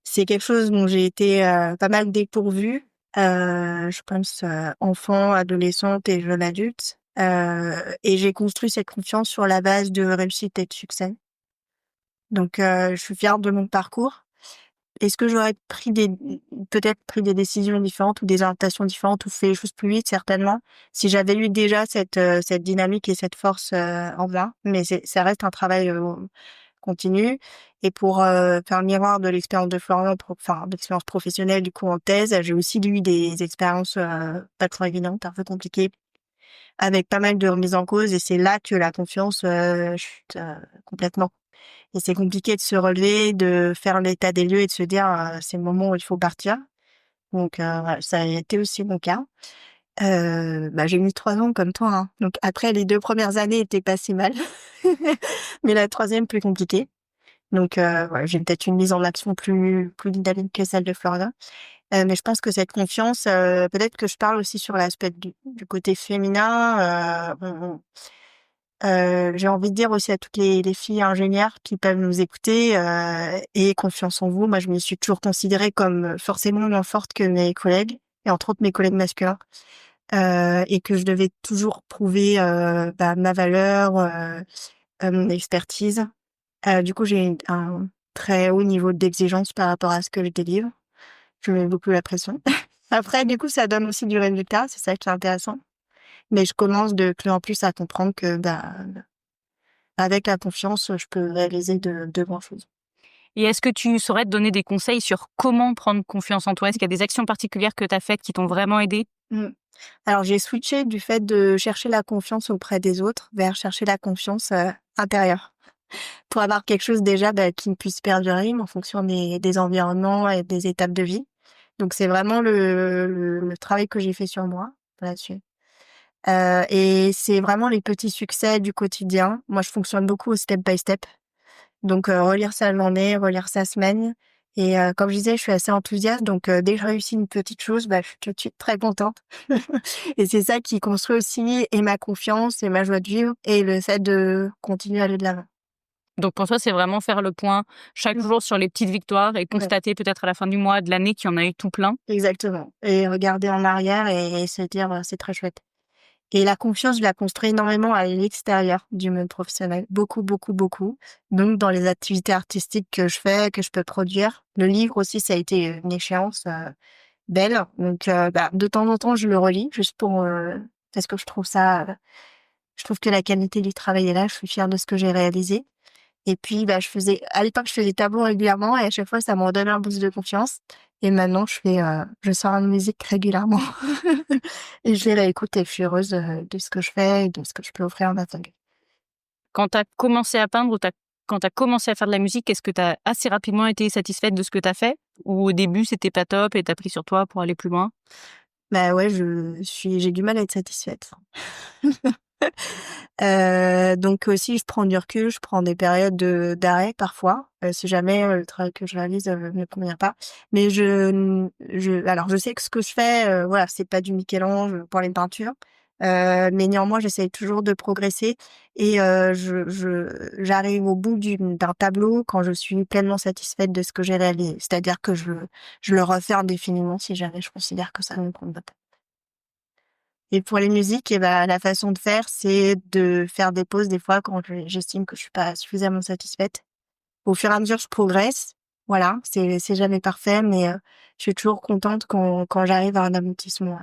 C'est quelque chose dont j'ai été pas mal dépourvue, je pense, enfant, adolescente et jeune adulte. Et j'ai construit cette confiance sur la base de réussite et de succès. Donc, je suis fière de mon parcours. Est-ce que j'aurais peut-être pris des décisions différentes ou des orientations différentes ou fait les choses plus vite? Certainement. Si j'avais eu déjà cette dynamique et cette force en moi. Mais ça reste un travail continu. Et pour faire le miroir de l'expérience de Florian, d'expérience professionnelle du coup en thèse, j'ai aussi eu des expériences pas trop évidentes, un peu compliquées, avec pas mal de remises en cause. Et c'est là que la confiance chute complètement. Et c'est compliqué de se relever, de faire l'état des lieux et de se dire c'est le moment où il faut partir. Donc voilà, ça a été aussi mon cas. J'ai mis 3 ans comme toi, hein. Donc après, les 2 premières années étaient pas si mal, mais la troisième plus compliquée. Donc voilà, j'ai peut-être une mise en action plus dynamique que celle de Florian. Mais je pense que cette confiance, peut-être que je parle aussi sur l'aspect du côté féminin. J'ai envie de dire aussi à toutes les filles ingénieures qui peuvent nous écouter, ayez confiance en vous. Moi, je me suis toujours considérée comme forcément moins forte que mes collègues et entre autres mes collègues masculins, et que je devais toujours prouver ma valeur, mon expertise. Du coup, j'ai un très haut niveau d'exigence par rapport à ce que je délivre. Je mets beaucoup la pression. Après, du coup, ça donne aussi du résultat, c'est ça qui est intéressant. Mais je commence de plus en plus à comprendre que avec la confiance, je peux réaliser de grandes choses. Et est-ce que tu saurais te donner des conseils sur comment prendre confiance en toi? Est-ce qu'il y a des actions particulières que tu as faites qui t'ont vraiment aidé? Alors, j'ai switché du fait de chercher la confiance auprès des autres vers chercher la confiance intérieure. Pour avoir quelque chose déjà qui puisse perdurer en fonction des environnements et des étapes de vie. Donc, c'est vraiment le travail que j'ai fait sur moi là-dessus. Et c'est vraiment les petits succès du quotidien. Moi, je fonctionne beaucoup au step by step. Donc, relire sa journée, relire sa semaine. Et comme je disais, je suis assez enthousiaste. Donc, dès que je réussis une petite chose, je suis tout de suite très contente. Et c'est ça qui construit aussi et ma confiance et ma joie de vivre et le fait de continuer à aller de l'avant. Donc pour toi, c'est vraiment faire le point chaque jour sur les petites victoires et constater peut-être à la fin du mois, de l'année, qu'il y en a eu tout plein. Exactement. Et regarder en arrière et se dire c'est très chouette. Et la confiance, je la construis énormément à l'extérieur du monde professionnel. Beaucoup, beaucoup, beaucoup. Donc, dans les activités artistiques que je fais, que je peux produire. Le livre aussi, ça a été une échéance belle. Donc, de temps en temps, je le relis juste parce que je trouve que la qualité du travail est là. Je suis fière de ce que j'ai réalisé. Et puis, à l'époque, je faisais des tableaux régulièrement et à chaque fois, ça me redonnait un boost de confiance. Et maintenant, je sors une musique régulièrement. Et je les réécoute et je suis heureuse de ce que je fais et de ce que je peux offrir à ma famille. Quand tu as commencé à peindre ou quand tu as commencé à faire de la musique, est-ce que tu as assez rapidement été satisfaite de ce que tu as fait? Ou au début, c'était pas top et tu as pris sur toi pour aller plus loin? Bah ouais, j'ai du mal à être satisfaite. Donc aussi, je prends du recul, je prends des périodes d'arrêt parfois, si jamais le travail que je réalise ne me convient pas. Mais alors je sais que ce que je fais, voilà, c'est pas du Michel-Ange pour les peintures, mais néanmoins, j'essaye toujours de progresser et j'arrive au bout d'un tableau quand je suis pleinement satisfaite de ce que j'ai réalisé. C'est-à-dire que je le refais indéfiniment si jamais je considère que ça ne me convient pas. Et pour les musiques, la façon de faire, c'est de faire des pauses des fois quand j'estime que je suis pas suffisamment satisfaite. Au fur et à mesure, je progresse. Voilà, c'est jamais parfait, mais je suis toujours contente quand j'arrive à un aboutissement.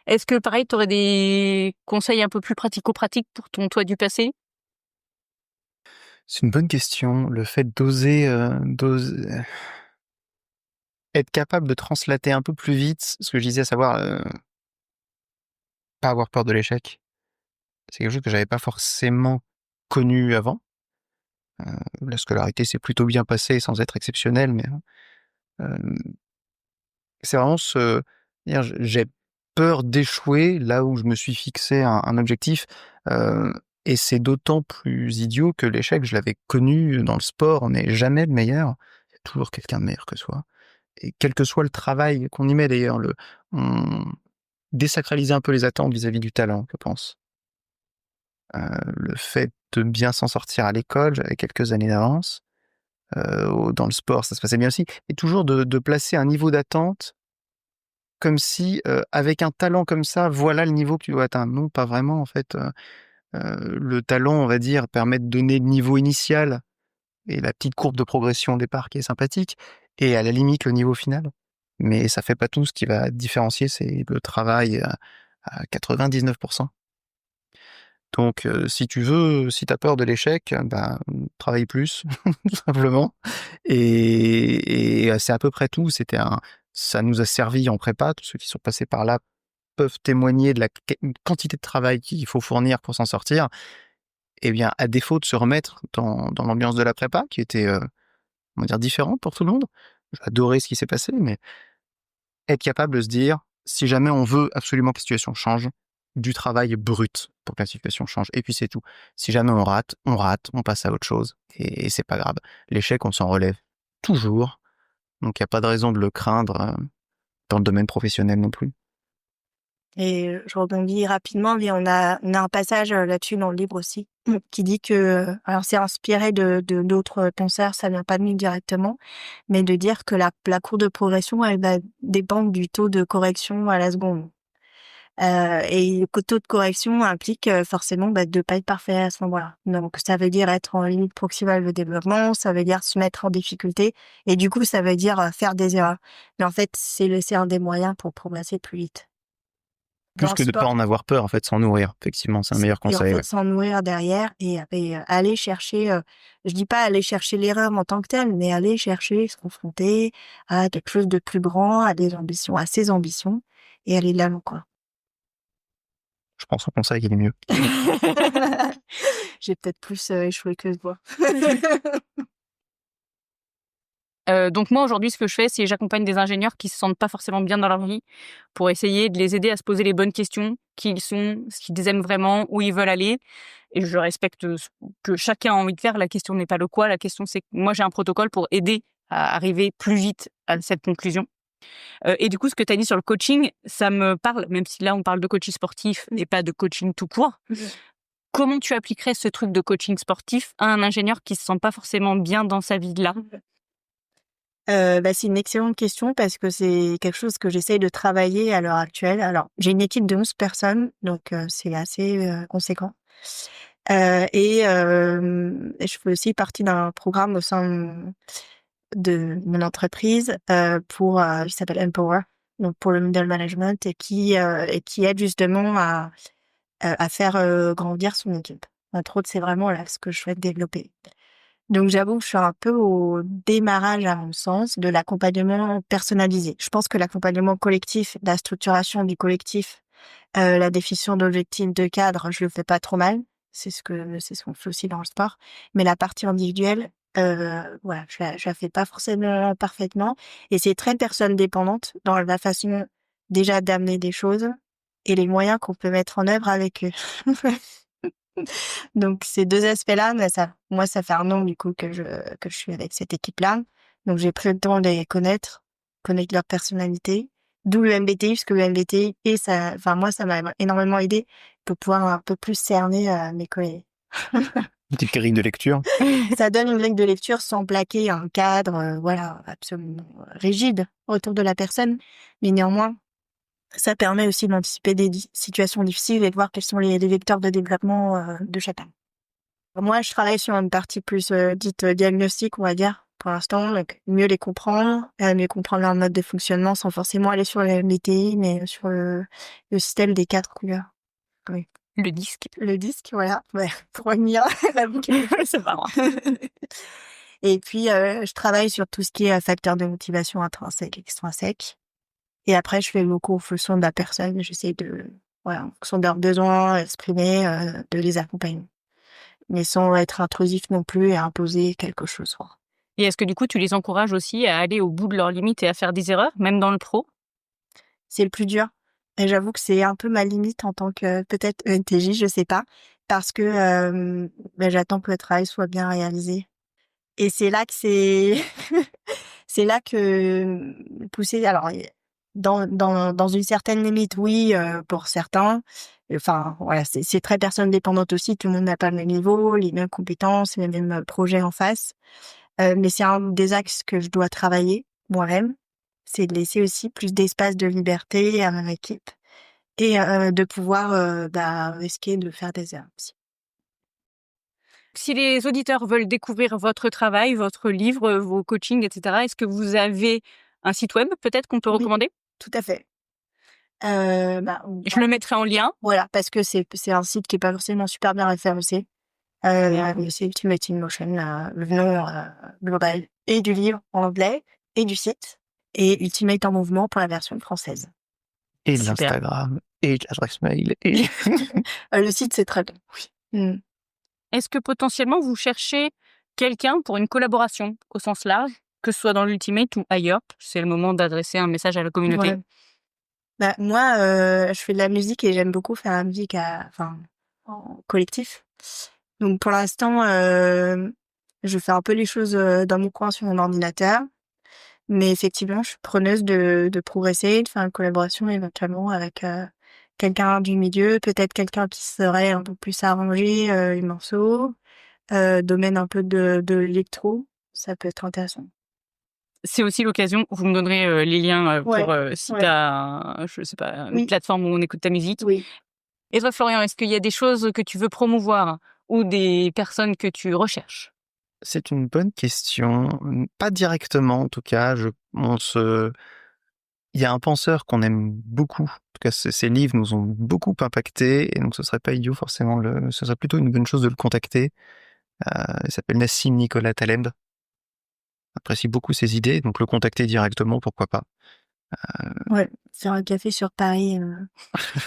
Est-ce que pareil, tu aurais des conseils un peu plus pratico-pratiques pour ton toi du passé? C'est une bonne question. Le fait d'oser être capable de translater un peu plus vite ce que je disais, à savoir pas avoir peur de l'échec. C'est quelque chose que j'avais pas forcément connu avant. La scolarité s'est plutôt bien passée sans être exceptionnelle, mais c'est vraiment j'ai peur d'échouer là où je me suis fixé un objectif, et c'est d'autant plus idiot que l'échec, je l'avais connu dans le sport, on n'est jamais le meilleur, il y a toujours quelqu'un de meilleur que soi et quel que soit le travail qu'on y met d'ailleurs, on désacraliser un peu les attentes vis-à-vis du talent, je pense. Le fait de bien s'en sortir à l'école, j'avais quelques années d'avance, dans le sport, ça se passait bien aussi et toujours de placer un niveau d'attente comme si, avec un talent comme ça, voilà le niveau que tu dois atteindre. Non, pas vraiment en fait, le talent, on va dire, permet de donner le niveau initial et la petite courbe de progression au départ qui est sympathique et à la limite le niveau final. Mais ça fait pas tout, ce qui va différencier, c'est le travail à 99. Donc si tu as peur de l'échec, bah, travaille plus tout simplement et c'est à peu près tout. Ça nous a servi en prépa, tous ceux qui sont passés par là peuvent témoigner de la quantité de travail qu'il faut fournir pour s'en sortir. Et bien, à défaut de se remettre dans l'ambiance de la prépa, qui était, on va dire, différente pour tout le monde, j'ai adoré ce qui s'est passé, mais être capable de se dire, si jamais on veut absolument que la situation change, du travail brut pour que la situation change. Et puis c'est tout. Si jamais on rate, on passe à autre chose. Et c'est pas grave. L'échec, on s'en relève toujours. Donc il n'y a pas de raison de le craindre dans le domaine professionnel non plus. Et je rebondis rapidement, mais on a un passage là-dessus dans le livre aussi, qui dit que, alors c'est inspiré de d'autres penseurs, ça vient pas de nous directement, mais de dire que la courbe de progression, elle va dépendre du taux de correction à la seconde. Et le taux de correction implique forcément de pas être parfait à ce moment-là. Donc ça veut dire être en limite proximale de développement, ça veut dire se mettre en difficulté, et du coup ça veut dire faire des erreurs. Mais en fait, c'est un des moyens pour progresser plus vite. Plus Dans que le de pas sport, en avoir peur, en fait, s'en nourrir. Effectivement, c'est un meilleur et en conseil. fait Ouais. s'en nourrir derrière et aller chercher, je dis pas aller chercher l'erreur en tant que telle, mais aller chercher, se confronter à quelque chose de plus grand, à des ambitions, à ses ambitions, et aller de l'avant, quoi. Je pense au conseil, il est mieux. J'ai peut-être plus échoué que toi. Donc moi aujourd'hui ce que je fais c'est j'accompagne des ingénieurs qui se sentent pas forcément bien dans leur vie pour essayer de les aider à se poser les bonnes questions, qui ils sont, ce qu'ils aiment vraiment, où ils veulent aller. Et je respecte ce que chacun a envie de faire. La question n'est pas le quoi, la question c'est que moi j'ai un protocole pour aider à arriver plus vite à cette conclusion. Et du coup ce que tu as dit sur le coaching, ça me parle, même si là on parle de coaching sportif et pas de coaching tout court. Comment tu appliquerais ce truc de coaching sportif à un ingénieur qui se sent pas forcément bien dans sa vie là? C'est une excellente question parce que c'est quelque chose que j'essaye de travailler à l'heure actuelle. Alors, j'ai une équipe de 11 personnes, donc c'est assez conséquent. Je fais aussi partie d'un programme au sein de mon entreprise qui s'appelle Empower, donc pour le middle management, et qui aide justement à faire grandir son équipe. Entre autres, c'est vraiment là ce que je souhaite développer. Donc j'avoue que je suis un peu au démarrage, à mon sens, de l'accompagnement personnalisé. Je pense que l'accompagnement collectif, la structuration du collectif, la définition d'objectifs, de cadre, je le fais pas trop mal. C'est ce qu'on fait aussi dans le sport. Mais la partie individuelle, voilà, je la fais pas forcément parfaitement. Et c'est très personne dépendante dans la façon déjà d'amener des choses et les moyens qu'on peut mettre en œuvre avec eux. Donc ces deux aspects-là, mais moi, ça fait un an du coup que je suis avec cette équipe-là. Donc j'ai pris le temps de les connaître leur personnalité. D'où le MBTI, parce que le MBTI moi, ça m'a énormément aidé pour pouvoir un peu plus cerner mes collègues. Une petite grille de lecture. Ça donne une grille de lecture sans plaquer un cadre, voilà, absolument rigide autour de la personne, mais néanmoins, ça permet aussi d'anticiper des situations difficiles et de voir quels sont les vecteurs de développement de chacun. Moi, je travaille sur une partie plus dite diagnostic, on va dire, pour l'instant. Donc, mieux les comprendre, mieux comprendre leur mode de fonctionnement sans forcément aller sur les MBTI, mais sur le système des 4 couleurs. Oui. Le disque. Le disque, voilà. Ouais, pour revenir à la boucle. C'est marrant. Et puis, je travaille sur tout ce qui est facteur de motivation intrinsèque, extrinsèque. Et après, je fais beaucoup en fonction de la personne. J'essaie de voilà, en fonction de leurs besoins exprimés, de les accompagner. Mais sans être intrusif non plus et imposer quelque chose, quoi. Et est-ce que du coup, tu les encourages aussi à aller au bout de leurs limites et à faire des erreurs, même dans le pro? C'est le plus dur et j'avoue que c'est un peu ma limite en tant que peut-être ENTJ, je sais pas, parce que, j'attends que le travail soit bien réalisé et c'est là que c'est c'est là que, pousser alors et dans une certaine limite, oui, pour certains, enfin, voilà, c'est très personne dépendante aussi, tout le monde n'a pas le même niveau, les mêmes compétences, les mêmes, projets en face. Mais c'est un des axes que je dois travailler moi-même, c'est de laisser aussi plus d'espace de liberté à mon équipe et de pouvoir, risquer de faire des erreurs aussi. Si les auditeurs veulent découvrir votre travail, votre livre, vos coachings, et cetera, est-ce que vous avez un site web peut-être qu'on peut Oui, recommander? tout à fait. Je le mettrai en lien. Voilà, parce que c'est un site qui est pas forcément super bien référencé. C'est Ultimate in Motion, le nom, global et du livre en anglais et du site et Ultimate en mouvement pour la version française. Et de Super. l'Instagram, et de l'adresse mail, et Le site, c'est très bien, oui. Mmh. Est-ce que potentiellement vous cherchez quelqu'un pour une collaboration au sens large, que ce soit dans l'Ultimate ou ailleurs? C'est le moment d'adresser un message à la communauté. Ouais. Moi, je fais de la musique et j'aime beaucoup faire la musique en collectif. Donc pour l'instant, je fais un peu les choses, dans mon coin sur mon ordinateur. Mais effectivement, je suis preneuse de progresser, de faire une collaboration éventuellement avec, quelqu'un du milieu, peut-être quelqu'un qui saurait un peu plus arranger, les morceaux, domaine un peu de l'électro, ça peut être intéressant. C'est aussi l'occasion, vous me donnerez les liens Ouais, pour si ouais. tu as, je sais pas, une Oui, plateforme où on écoute ta musique. oui. Et toi, Florian, est-ce qu'il y a des choses que tu veux promouvoir ou des personnes que tu recherches? c'est une bonne question. Pas directement, en tout cas. Il y a un penseur qu'on aime beaucoup. En tout cas, ses livres nous ont beaucoup impacté, et donc ce serait pas idiot forcément. Ce serait plutôt une bonne chose de le contacter. Il s'appelle Nassim Nicolas Taleb. J'apprécie beaucoup ses idées, donc le contacter directement, pourquoi pas. Ouais, faire un café sur Paris,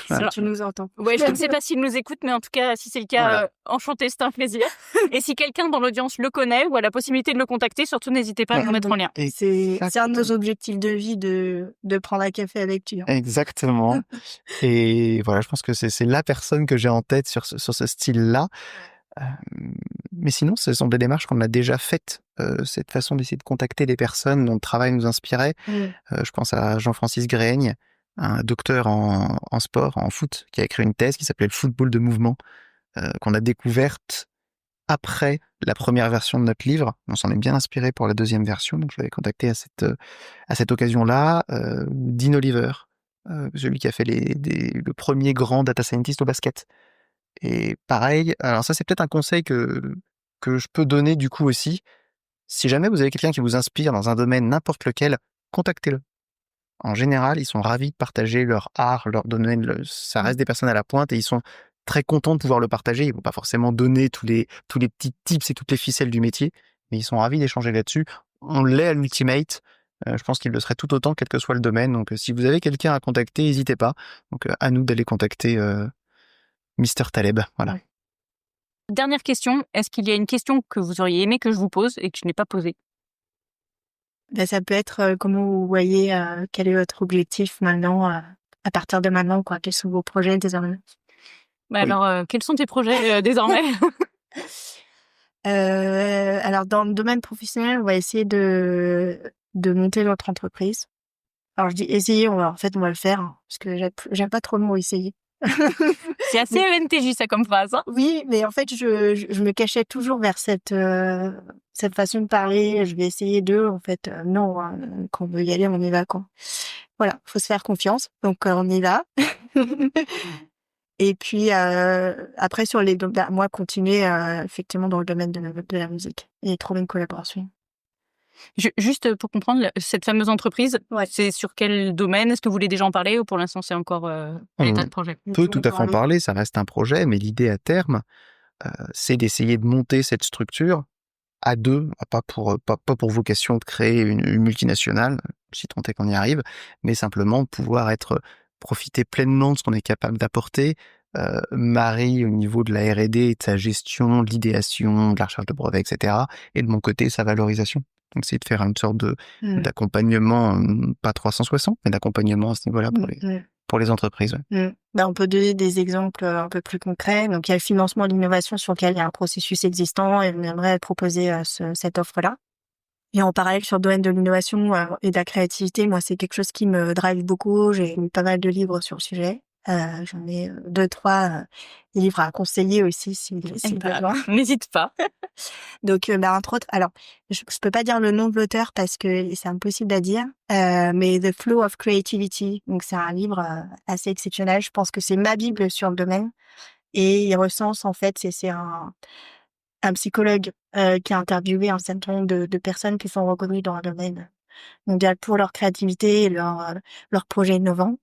si Alors, tu nous entends. ouais, je ne sais pas s'il nous écoute, mais en tout cas, si c'est le cas, Voilà. enchanté, c'est un plaisir. Et si quelqu'un dans l'audience le connaît ou a la possibilité de le contacter, surtout n'hésitez pas à nous mettre en lien. C'est un de nos objectifs de vie de prendre un café avec lui, hein. Exactement. Et voilà, je pense que c'est la personne que j'ai en tête sur ce style-là. Mais sinon, ce sont des démarches qu'on a déjà faites, cette façon d'essayer de contacter des personnes dont le travail nous inspirait. Mmh. Je pense à Jean-Francis Gréigne, un docteur en sport, en foot, qui a écrit une thèse qui s'appelait Le football de mouvement, qu'on a découverte après la première version de notre livre. On s'en est bien inspiré pour la deuxième version, donc je l'avais contacté à cette occasion-là. Dean Oliver, celui qui a fait le premier grand data scientist au basket. Et pareil, alors ça c'est peut-être un conseil que je peux donner du coup aussi. Si jamais vous avez quelqu'un qui vous inspire dans un domaine n'importe lequel, contactez-le. En général, ils sont ravis de partager leur art, leur domaine. Ça reste des personnes à la pointe et ils sont très contents de pouvoir le partager. Ils vont pas forcément donner tous les petits tips et toutes les ficelles du métier, mais ils sont ravis d'échanger là-dessus. On l'est à l'Ultimate. Je pense qu'ils le seraient tout autant, quel que soit le domaine. Donc, si vous avez quelqu'un à contacter, n'hésitez pas. Donc, à nous d'aller contacter Mister Taleb. Voilà. Ouais. Dernière question, est-ce qu'il y a une question que vous auriez aimé que je vous pose et que je n'ai pas posée? Ça peut être, comment vous voyez, quel est votre objectif maintenant, à partir de maintenant, quoi? Quels sont vos projets désormais? Bah Oui. alors, quels sont tes projets désormais? Alors dans le domaine professionnel, on va essayer de monter notre entreprise. Alors je dis essayer, on va le faire, hein, parce que j'aime pas trop le mot essayer. C'est assez ENTJ ça comme phrase, hein? Oui, mais en fait, je me cachais toujours vers cette façon de parler. Je vais essayer en fait, non, hein, quand on veut y aller, on y va, quoi. Voilà, faut se faire confiance. Donc, on y va. Et puis, après, moi, continuer, effectivement, dans le domaine de la musique et trouver une collaboration. Juste pour comprendre, cette fameuse entreprise, Ouais. c'est sur quel domaine? Est-ce que vous voulez déjà en parler ou pour l'instant c'est encore à l'état de projet? On peut tout à fait en parler, ça reste un projet, mais l'idée à terme, c'est d'essayer de monter cette structure à deux, pas pour vocation de créer une multinationale, si tant est qu'on y arrive, mais simplement pouvoir être profiter pleinement de ce qu'on est capable d'apporter. Marie, au niveau de la R&D et de sa gestion, de l'idéation, de la recherche de brevets, etc. Et de mon côté, sa valorisation. Donc, c'est de faire une sorte d'accompagnement, pas 360, mais d'accompagnement à ce niveau-là pour les entreprises. Ouais. On peut donner des exemples un peu plus concrets. Donc, il y a le financement de l'innovation sur lequel il y a un processus existant et on aimerait proposer cette offre-là. Et en parallèle, sur le domaine de l'innovation et de la créativité, moi, c'est quelque chose qui me drive beaucoup. J'ai lu pas mal de livres sur le sujet. J'en ai 2-3 livres à conseiller aussi si besoin. N'hésite pas. Donc, entre autres, alors, je peux pas dire le nom de l'auteur parce que c'est impossible à dire, mais The Flow of Creativity. Donc, c'est un livre assez exceptionnel. Je pense que c'est ma bible sur le domaine. Et il recense, en fait, c'est un psychologue qui a interviewé un certain nombre de personnes qui sont reconnues dans le domaine mondial pour leur créativité et leurs projets innovants.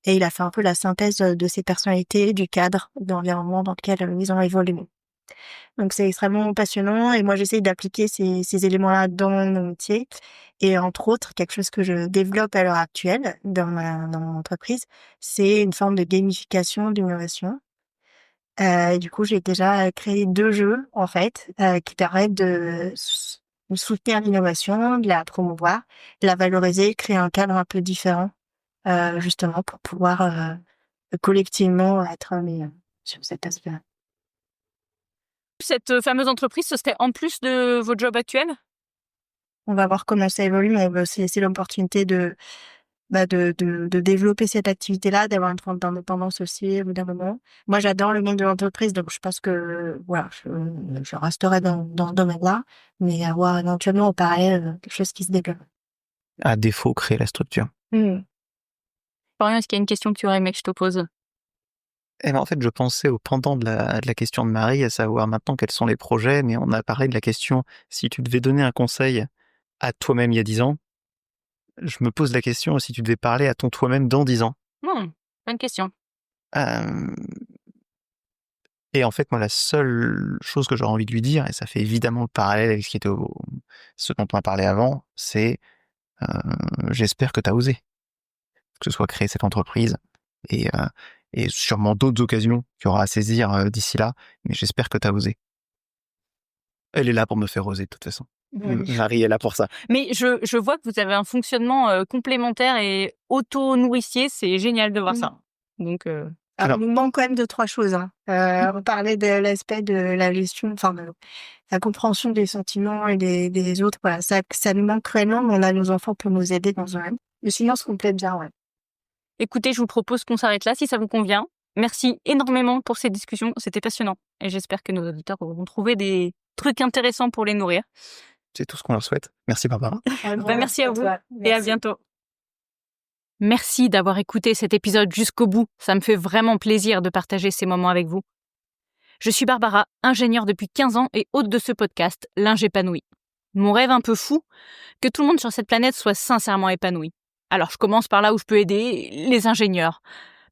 Et il a fait un peu la synthèse de ces personnalités, du cadre, de l'environnement dans lequel ils ont évolué. Donc, c'est extrêmement passionnant et moi, j'essaie d'appliquer ces éléments-là dans mon métier. Et entre autres, quelque chose que je développe à l'heure actuelle dans mon entreprise, c'est une forme de gamification d'innovation. Du coup, j'ai déjà créé 2 jeux, en fait, qui permettent de soutenir l'innovation, de la promouvoir, de la valoriser, créer un cadre un peu différent, justement pour pouvoir collectivement être meilleur sur cet aspect-là. Cette fameuse entreprise, ce serait en plus de votre job actuel ? On va voir comment ça évolue, mais on veut aussi laisser l'opportunité de développer cette activité-là, d'avoir une forme d'indépendance aussi au bout d'un moment. Moi, j'adore le monde de l'entreprise, donc je pense que voilà, je resterai dans ce domaine-là, mais avoir éventuellement en parallèle quelque chose qui se développe. À défaut, créer la structure. Florian, est-ce qu'il y a une question que tu aurais aimé que je te pose ? Eh ben, en fait, je pensais au pendant de la question de Marie, à savoir maintenant quels sont les projets, mais on a parlé de la question, si tu devais donner un conseil à toi-même il y a 10 ans, je me pose la question si tu devais parler à ton toi-même dans 10 ans. Bonne question. Et en fait, moi, la seule chose que j'aurais envie de lui dire, et ça fait évidemment le parallèle avec ce dont on a parlé avant, c'est j'espère que tu as osé. Que ce soit créer cette entreprise et sûrement d'autres occasions qu'il y aura à saisir d'ici là, mais j'espère que tu as osé. Elle est là pour me faire oser, de toute façon. Marie est là pour ça. Mais je vois que vous avez un fonctionnement complémentaire et auto-nourricier, c'est génial de voir ça. Donc, Alors, il nous manque quand même 2-3 choses. On parlait de l'aspect de la gestion, enfin de la compréhension des sentiments et des autres. Voilà, ça nous manque cruellement, mais on a nos enfants pour nous aider dans ce domaine. Le silence complète bien, ouais. Écoutez, je vous propose qu'on s'arrête là si ça vous convient. Merci énormément pour ces discussions, c'était passionnant. Et j'espère que nos auditeurs auront trouvé des trucs intéressants pour les nourrir. C'est tout ce qu'on leur souhaite. Merci Barbara. Merci à vous et à bientôt. Merci d'avoir écouté cet épisode jusqu'au bout. Ça me fait vraiment plaisir de partager ces moments avec vous. Je suis Barbara, ingénieure depuis 15 ans et hôte de ce podcast, L'Ingépanoui. Mon rêve un peu fou, que tout le monde sur cette planète soit sincèrement épanoui. Alors je commence par là où je peux aider, les ingénieurs.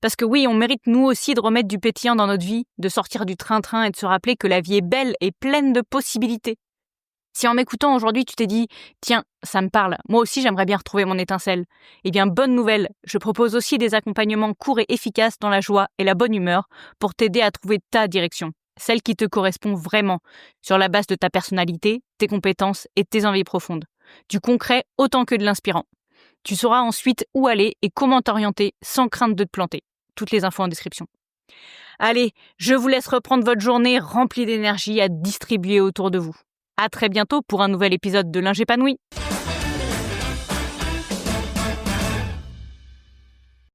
Parce que oui, on mérite nous aussi de remettre du pétillant dans notre vie, de sortir du train-train et de se rappeler que la vie est belle et pleine de possibilités. Si en m'écoutant aujourd'hui, tu t'es dit « Tiens, ça me parle, moi aussi j'aimerais bien retrouver mon étincelle », eh bien bonne nouvelle, je propose aussi des accompagnements courts et efficaces dans la joie et la bonne humeur pour t'aider à trouver ta direction, celle qui te correspond vraiment, sur la base de ta personnalité, tes compétences et tes envies profondes. Du concret autant que de l'inspirant. Tu sauras ensuite où aller et comment t'orienter sans crainte de te planter. Toutes les infos en description. Allez, je vous laisse reprendre votre journée remplie d'énergie à distribuer autour de vous. À très bientôt pour un nouvel épisode de L'Ingépanoui.